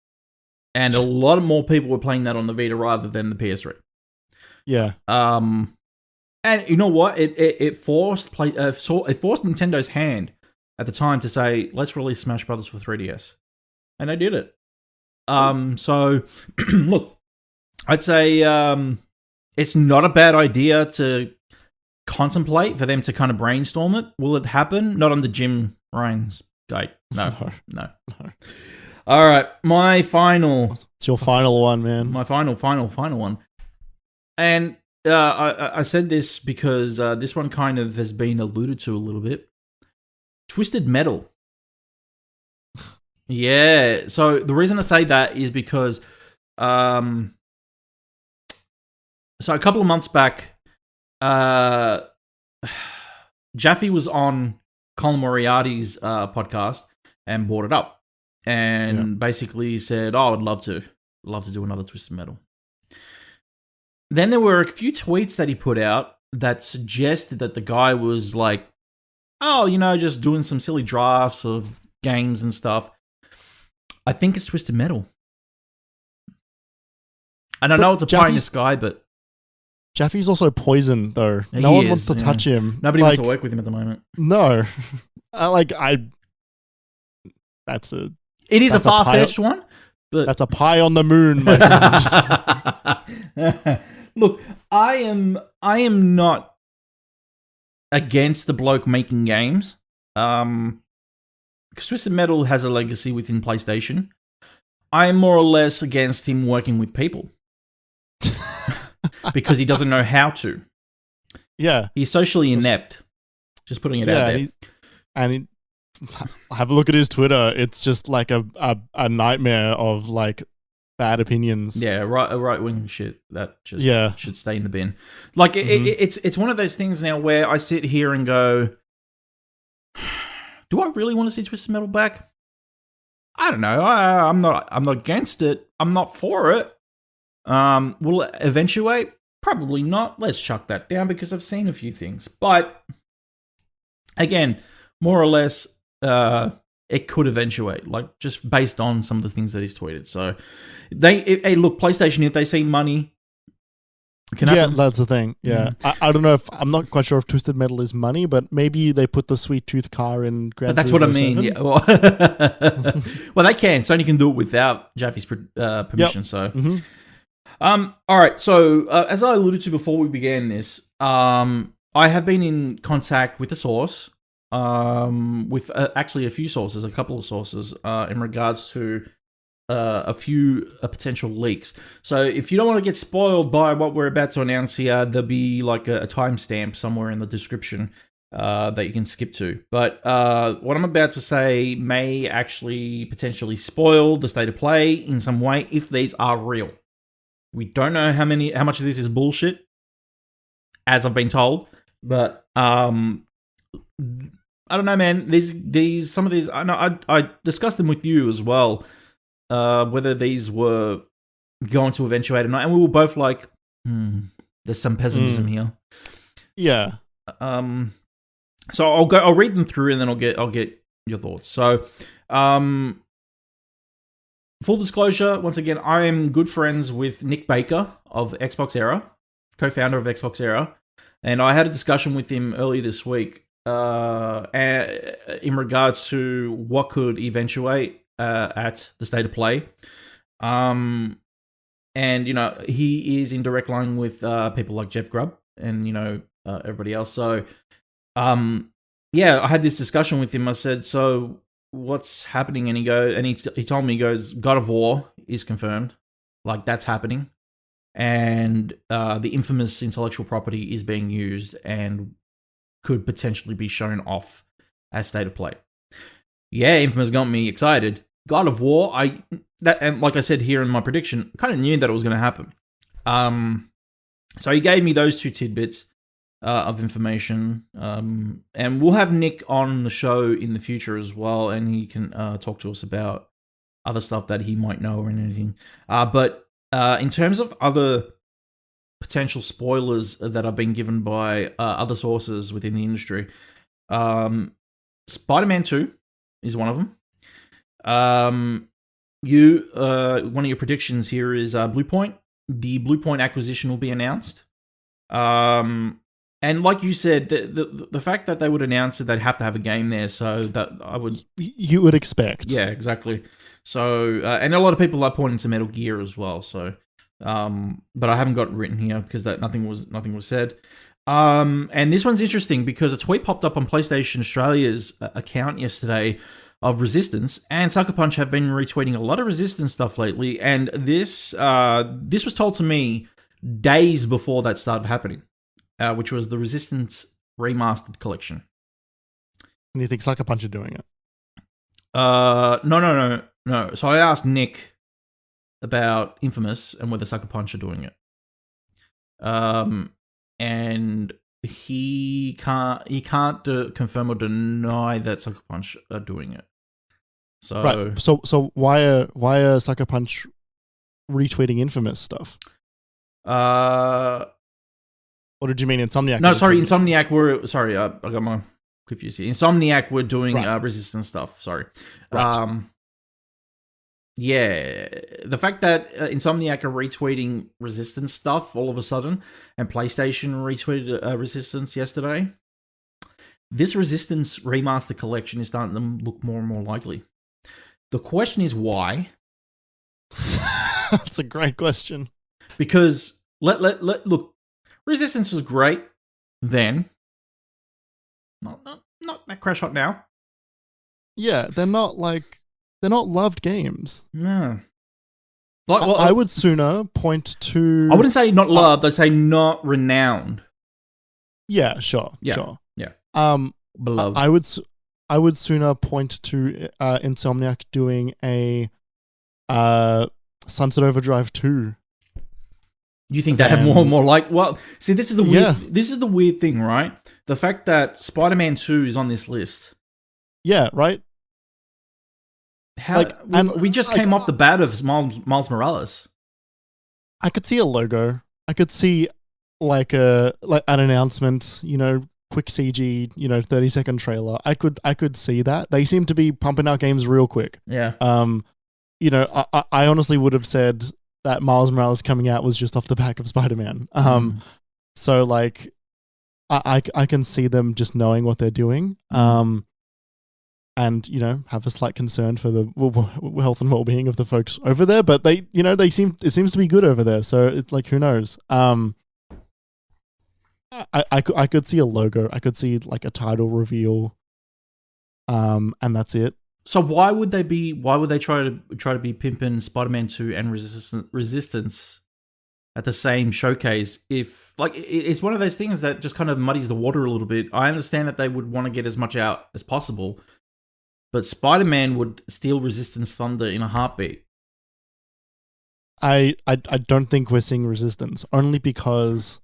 A: and a lot of more people were playing that on the Vita rather than the PS3.
B: Yeah.
A: And you know what? It forced Nintendo's hand at the time to say, let's release Smash Brothers for 3DS. And they did it. So look, I'd say it's not a bad idea to contemplate for them to kind of brainstorm it. Will it happen? Not under Jim Ryan's gate. No. All right, my final.
B: It's your final one, man.
A: My final one. And I said this because this one kind of has been alluded to a little bit. Twisted Metal. Yeah. So the reason I say that is because, so a couple of months back, Jaffe was on Colin Moriarty's podcast and brought it up. And basically said, "Oh, I'd love to do another Twisted Metal." Then there were a few tweets that he put out that suggested that the guy was like, "Oh, just doing some silly drafts of games and stuff." I think it's Twisted Metal. And I know it's a pie in the sky, but
B: Jaffe's also poison, though. No one wants to touch him.
A: Nobody wants to work with him at the moment.
B: No, that's a.
A: It is a far-fetched one, but
B: that's a pie on the moon, my friend.
A: Look, I am not against the bloke making games. Because Twisted Metal has a legacy within PlayStation. I am more or less against him working with people. Because he doesn't know how to.
B: Yeah.
A: He's socially inept. Just putting it out there.
B: Have a look at his Twitter. It's just like a nightmare of like bad opinions.
A: Yeah, right wing shit that just should stay in the bin. Like it's one of those things now where I sit here and go, do I really want to see Twisted Metal back? I don't know. I'm not against it. I'm not for it. Will it eventuate? Probably not. Let's chuck that down because I've seen a few things. But again, more or less, it could eventuate, like just based on some of the things that he's tweeted. So, hey, look, PlayStation, if they see money, can happen.
B: That's the thing. Yeah, I don't know I'm not quite sure if Twisted Metal is money, but maybe they put the Sweet Tooth car in Gran Turismo.
A: That's what I mean. 7. Yeah. Well, well, they can. Sony can do it without Jaffe's permission. So, all right. So, as I alluded to before we began this, I have been in contact with the source. With actually a few sources, a couple of sources, in regards to a few potential leaks. So if you don't want to get spoiled by what we're about to announce here, there'll be like a timestamp somewhere in the description that you can skip to. But what I'm about to say may actually potentially spoil the state of play in some way if these are real. We don't know how much of this is bullshit, as I've been told, but I don't know, man. Some of these, I know I discussed them with you as well, whether these were going to eventuate or not, and we were both like, there's some pessimism here.
B: Yeah.
A: So I'll read them through, and then I'll get your thoughts. So, full disclosure, once again, I am good friends with Nick Baker of Xbox Era, co-founder of Xbox Era, and I had a discussion with him earlier this week. In regards to what could eventuate at the state of play. And, he is in direct line with people like Jeff Grubb and, everybody else. So, I had this discussion with him. I said, so what's happening? And he told me, he goes, God of War is confirmed. Like, that's happening. And the infamous intellectual property is being used and could potentially be shown off as state of play. Yeah, Infamous got me excited. God of War, and like I said here in my prediction, I kind of knew that it was going to happen. So he gave me those two tidbits of information, and we'll have Nick on the show in the future as well, and he can talk to us about other stuff that he might know or anything. But in terms of other potential spoilers that have been given by other sources within the industry, Spider-Man 2 is one of them. One of your predictions here is Blue Point. The Blue Point acquisition will be announced. And like you said, the fact that they would announce it, they'd have to have a game there, so that
B: you would expect.
A: Yeah, exactly. So, and a lot of people are pointing to Metal Gear as well. So, but I haven't got it written here because nothing was said. And this one's interesting because a tweet popped up on PlayStation Australia's account yesterday of Resistance, and Sucker Punch have been retweeting a lot of Resistance stuff lately. And this was told to me days before that started happening. Which was the Resistance Remastered Collection.
B: And you think Sucker Punch are doing it?
A: No. So I asked Nick about Infamous and whether Sucker Punch are doing it. And he can't confirm or deny that Sucker Punch are doing it. So
B: right. So why are Sucker Punch retweeting Infamous stuff? Or did you mean Insomniac?
A: No, sorry, Insomniac were... Sorry, I got my confused here. Insomniac were doing Resistance stuff, sorry.
B: Right.
A: Yeah, the fact that Insomniac are retweeting Resistance stuff all of a sudden, and PlayStation retweeted Resistance yesterday, this Resistance Remaster Collection is starting to look more and more likely. The question is why?
B: That's a great question.
A: Because, look, Resistance was great then. Not that crash hot now.
B: Yeah, they're not loved games.
A: No.
B: I would sooner point to...
A: I wouldn't say not loved, I'd say not renowned.
B: Yeah, sure.
A: Yeah. Beloved.
B: I would sooner point to Insomniac doing a Sunset Overdrive 2.
A: You think they have more and more like... Well, see, this is the weird thing, right? The fact that Spider-Man 2 is on this list.
B: Yeah, right?
A: We just came off the bat of Miles Morales.
B: I could see a logo. I could see like an announcement, quick CG, 30-second trailer. I could see that. They seem to be pumping out games real quick.
A: Yeah.
B: I honestly would have said that Miles Morales coming out was just off the back of Spider-Man. So like, I can see them just knowing what they're doing. And have a slight concern for the health and well-being of the folks over there, but it seems to be good over there. So it's like, who knows? I could see a logo. I could see like a title reveal. And that's it.
A: So why would they try to be pimping Spider-Man 2 and Resistance at the same showcase? If like it's one of those things that just kind of muddies the water a little bit. I understand that they would want to get as much out as possible, but Spider-Man would steal Resistance thunder in a heartbeat.
B: I don't think we're seeing Resistance, only because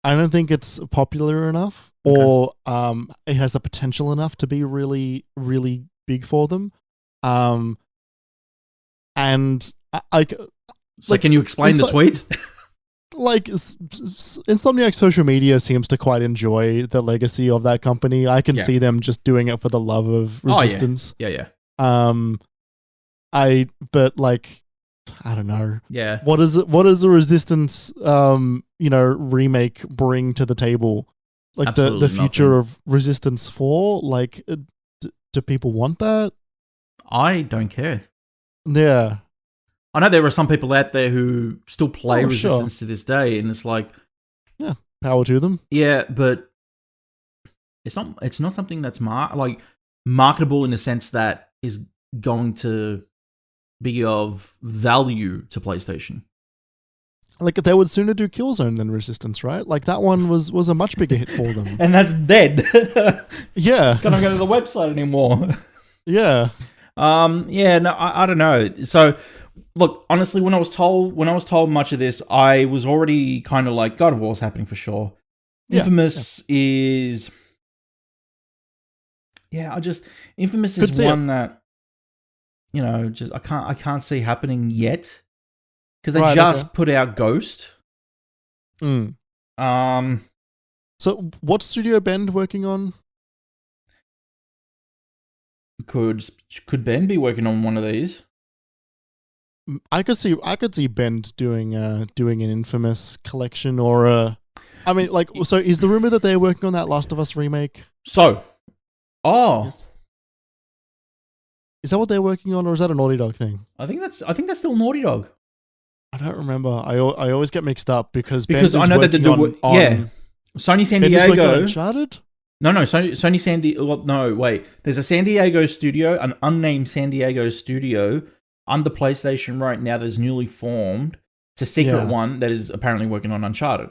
B: I don't think it's popular enough, or it has the potential enough to be really, really big for them. And
A: so can you explain the tweet?
B: Like Insomniac social media seems to quite enjoy the legacy of that company. I can see them just doing it for the love of Resistance.
A: Yeah.
B: But like, I don't know.
A: Yeah.
B: What is a Resistance remake bring to the table? Like the future of Resistance 4? Like, do people want that?
A: I don't care.
B: Yeah.
A: I know there are some people out there who still play Resistance to this day, and it's like,
B: yeah, power to them.
A: Yeah, but it's not something that's marketable in the sense that is going to be of value to PlayStation.
B: Like, they would sooner do Killzone than Resistance, right? Like, that one was a much bigger hit for them.
A: And that's dead.
B: Yeah.
A: Can't go to the website anymore.
B: Yeah.
A: I don't know. So, look, honestly, when I was told much of this, I was already kind of like, God of War's happening for sure.
B: Yeah.
A: Infamous is... Yeah, Infamous is one that, just I can't see happening yet. Because they put out Ghost.
B: So what's Studio Bend working on?
A: Could Ben be working on one of these?
B: I could see Bend doing an Infamous collection or a I mean, like, so is the rumor that they're working on that Last of Us remake?
A: So,
B: Yes. Is that what they're working on, or is that a Naughty Dog thing?
A: I think that's still Naughty Dog.
B: I don't remember. I always get mixed up because
A: I know that they're doing Sony San Diego.
B: Uncharted?
A: No, Sony San Diego. Well, no, wait. There's a San Diego studio, an unnamed San Diego studio under PlayStation right now that's newly formed. It's a secret one that is apparently working on Uncharted.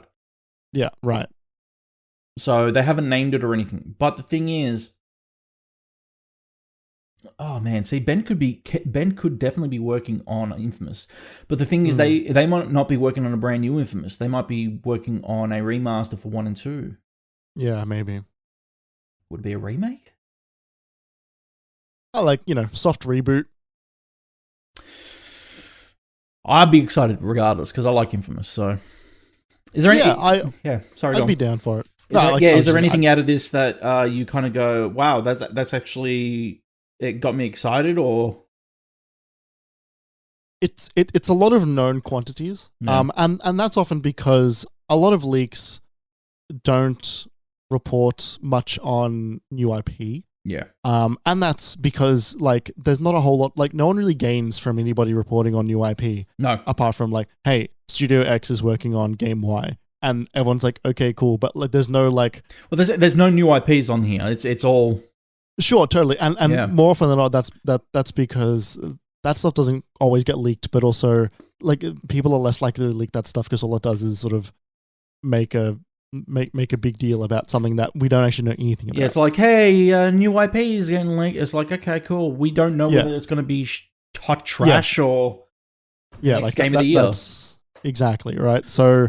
B: Yeah, right.
A: So they haven't named it or anything. But the thing is, oh man, see, Ben could definitely be working on Infamous. But the thing is, they might not be working on a brand new Infamous. They might be working on a remaster for 1 and 2.
B: Yeah, maybe.
A: Would it be a remake?
B: I like, soft reboot.
A: I'd be excited regardless because I like Infamous. So, is there any? Sorry,
B: I'd be down for it.
A: Is there anything out of this that you kind of go, wow, that's actually it got me excited, or?
B: It's a lot of known quantities, and that's often because a lot of leaks don't report much on new IP.
A: Yeah.
B: And that's because like there's not a whole lot, like no one really gains from anybody reporting on new IP.
A: No.
B: Apart from like, hey, Studio X is working on game Y, and everyone's like, okay, cool, but like there's no like.
A: Well, there's no new IPs on here. It's all.
B: Sure, totally, and more often than not, that's because that stuff doesn't always get leaked, but also like people are less likely to leak that stuff because all it does is sort of make a big deal about something that we don't actually know anything about.
A: Yeah, it's like, hey, new IP is getting leaked. It's like, okay, cool. We don't know whether it's going to be hot trash or next
B: like
A: game of the year.
B: That's exactly right. So,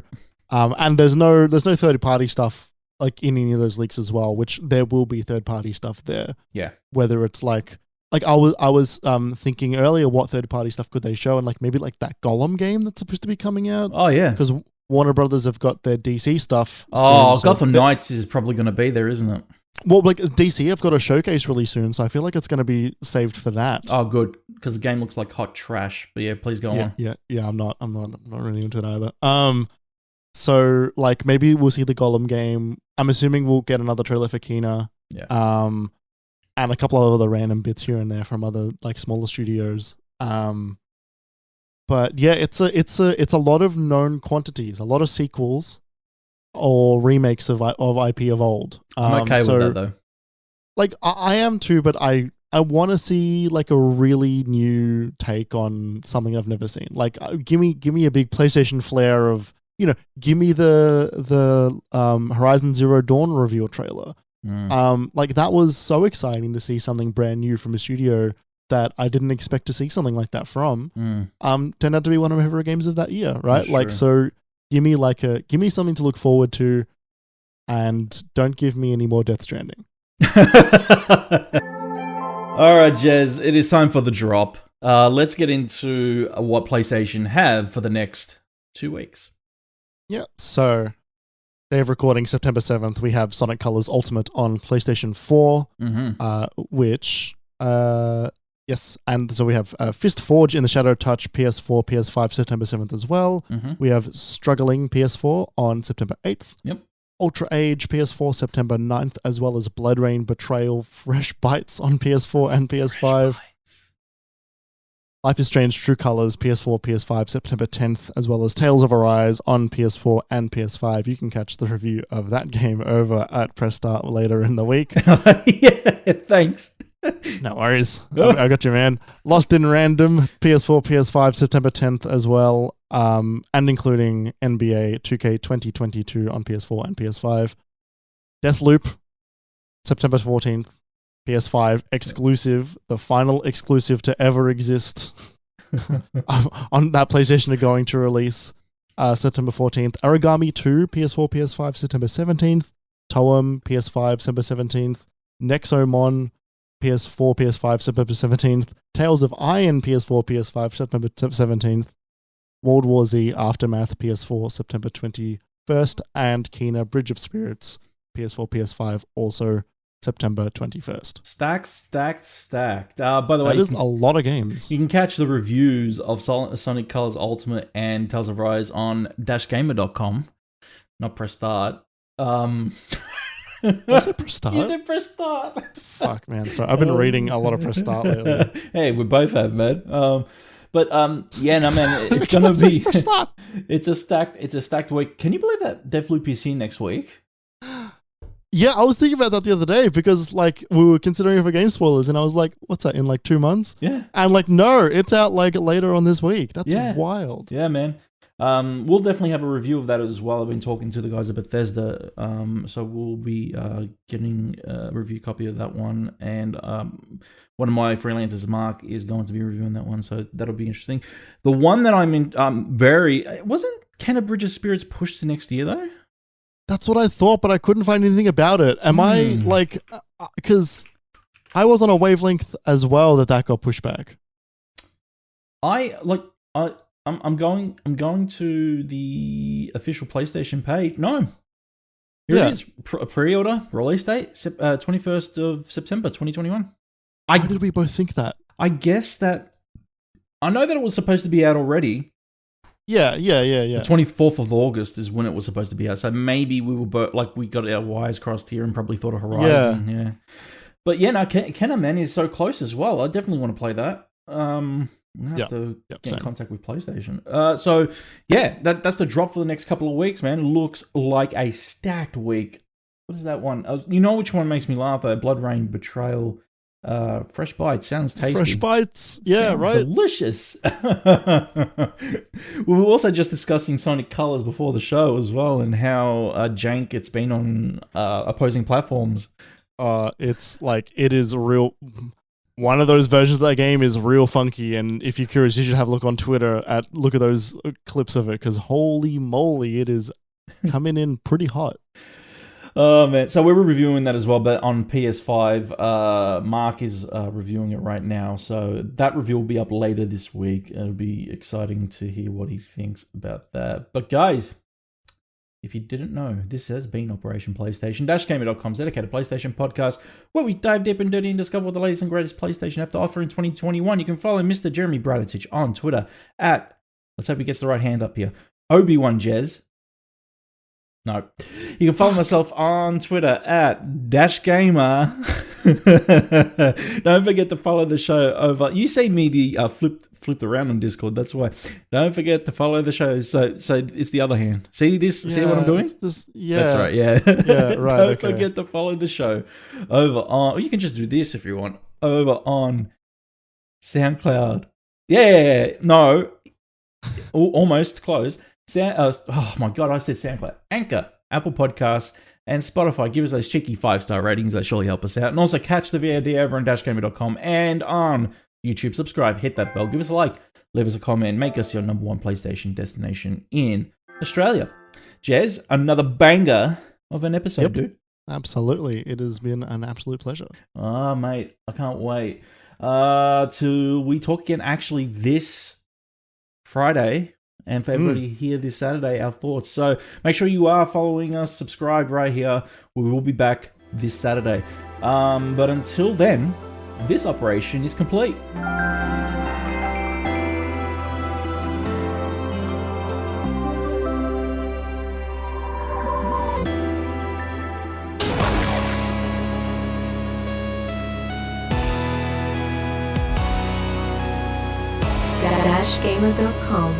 B: and there's no third party stuff like in any of those leaks as well, which there will be third party stuff there.
A: Yeah,
B: whether it's like I was thinking earlier, what third party stuff could they show, and like maybe like that Gollum game that's supposed to be coming out.
A: Oh yeah,
B: because Warner Brothers have got their DC stuff.
A: Oh,
B: soon,
A: Gotham Knights is probably going to be there, isn't it?
B: Well, like DC have got a showcase really soon, so I feel like it's going to be saved for that.
A: Oh, good, because the game looks like hot trash. But yeah, please go on.
B: Yeah. I'm not really into it either. So like maybe we'll see the Gollum game. I'm assuming we'll get another trailer for Kena.
A: Yeah.
B: And a couple of other random bits here and there from other like smaller studios. But yeah, it's a lot of known quantities, a lot of sequels or remakes of IP of old.
A: I'm okay with that though.
B: Like I am too, but I want to see like a really new take on something I've never seen. Like give me a big PlayStation flair of, give me the Horizon Zero Dawn reveal trailer. Like that was so exciting to see something brand new from a studio that I didn't expect to see something like that from. Turned out to be one of my favorite games of that year, right?
A: That's
B: like
A: true.
B: So give me something to look forward to, and don't give me any more Death Stranding.
A: All right, Jez, it is time for the drop. Let's get into what PlayStation have for the next 2 weeks.
B: Yeah, so day of recording, September 7th, we have Sonic Colors Ultimate on PlayStation 4, which, yes, and so we have Fist Forge in the Shadow Touch, PS4, PS5, September 7th as well. We have Struggling PS4 on September 8th.
A: Yep.
B: Ultra Age PS4, September 9th, as well as Blood Rain Betrayal Fresh Bites on PS4 and PS5. Life is Strange True Colors, PS4, PS5, September 10th, as well as Tales of Arise on PS4 and PS5. You can catch the review of that game over at Press Start later in the week.
A: Yeah, thanks.
B: No worries. I got you, man. Lost in Random, PS4, PS5, September 10th as well, and including NBA 2K 2022 on PS4 and PS5. Deathloop, September 14th. PS5 exclusive, the final exclusive to ever exist on that PlayStation are going to release September 14th. Origami 2, PS4, PS5, September 17th. Toem, PS5, September 17th. Nexomon, PS4, PS5, September 17th. Tales of Iron, PS4, PS5, September 17th. World War Z Aftermath, PS4, September 21st. And Kena Bridge of Spirits, PS4, PS5, also September 21st.
A: Stacked. By the way,
B: that is a lot of games.
A: You can catch the reviews of Sonic Colors Ultimate and Tales of Rise on dashgamer.com. not press start.
B: I said press start.
A: You said press start.
B: Fuck, man. Sorry, I've been reading a lot of press start lately.
A: Hey, we both have, man. Yeah, no, man, it's gonna be.
B: Press start.
A: It's a stacked week. Can you believe that Deathloop is here next week?
B: Yeah, I was thinking about that the other day because like we were considering it for game spoilers, and I was like, "What's that in like 2 months?"
A: Yeah,
B: and like, no, it's out like later on this week. That's wild.
A: Yeah, man. We'll definitely have a review of that as well. I've been talking to the guys at Bethesda, so we'll be getting a review copy of that one. And one of my freelancers, Mark, is going to be reviewing that one, so that'll be interesting. The one that I'm in, wasn't Kenna Bridges Spirits pushed to next year though?
B: That's what I thought, but I couldn't find anything about it. Am I like, because I was on a wavelength as well that got pushed back.
A: I'm going to the official PlayStation page. No. Here it is. Pre-order, release date, 21st of September, 2021.
B: Why did we both think that?
A: I guess that... I know that it was supposed to be out already.
B: Yeah.
A: The 24th of August is when it was supposed to be out. So maybe we were both... Like, we got our wires crossed here and probably thought of Horizon. Yeah. But yeah, no, Kenna, man, is so close as well. I definitely want to play that. I'm going to have to get in contact with PlayStation. So, yeah, that's the drop for the next couple of weeks, man. Looks like a stacked week. What is that one? You know which one makes me laugh, though? Blood Rain Betrayal. Fresh Bites. Sounds tasty.
B: Fresh Bites. Yeah,
A: sounds
B: right.
A: Delicious. We were also just discussing Sonic Colors before the show as well, and how jank it's been on opposing platforms.
B: It's like, it is real... One of those versions of that game is real funky, and if you're curious, you should have a look on Twitter look at those clips of it, because holy moly, it is coming in pretty hot.
A: Oh, man. So we're reviewing that as well, but on PS5, Mark is reviewing it right now, so that review will be up later this week. It'll be exciting to hear what he thinks about that. But guys, if you didn't know, this has been Operation PlayStation, -gamer.com's dedicated PlayStation podcast, where we dive deep and dirty and discover what the latest and greatest PlayStation have to offer in 2021. You can follow Mr. Jeremy Braditich on Twitter at, let's hope he gets the right hand up here, Obi-Wan-Jez. No. You can follow myself on Twitter at @gamer. Don't forget to follow the show over. You see me flipped around on Discord. That's why. Don't forget to follow the show. So it's the other hand. See this? See what I'm doing?
B: That's
A: right. Yeah.
B: Yeah. Right.
A: Don't forget to follow the show over on. Or you can just do this if you want. Over on SoundCloud. Yeah. No. Almost close. Oh my God, I said SoundCloud. Anchor, Apple Podcasts, and Spotify. Give us those cheeky 5-star ratings. They surely help us out. And also catch the VOD over on -gamer.com and on YouTube. Subscribe, hit that bell, give us a like, leave us a comment, make us your #1 PlayStation destination in Australia. Jez, another banger of an episode, dude.
B: Absolutely. It has been an absolute pleasure.
A: Ah, mate, I can't wait till we talk again actually this Friday. And for everybody here this Saturday, our thoughts. So make sure you are following us, subscribe right here. We will be back this Saturday. But until then, this operation is complete.
D: -gamer.com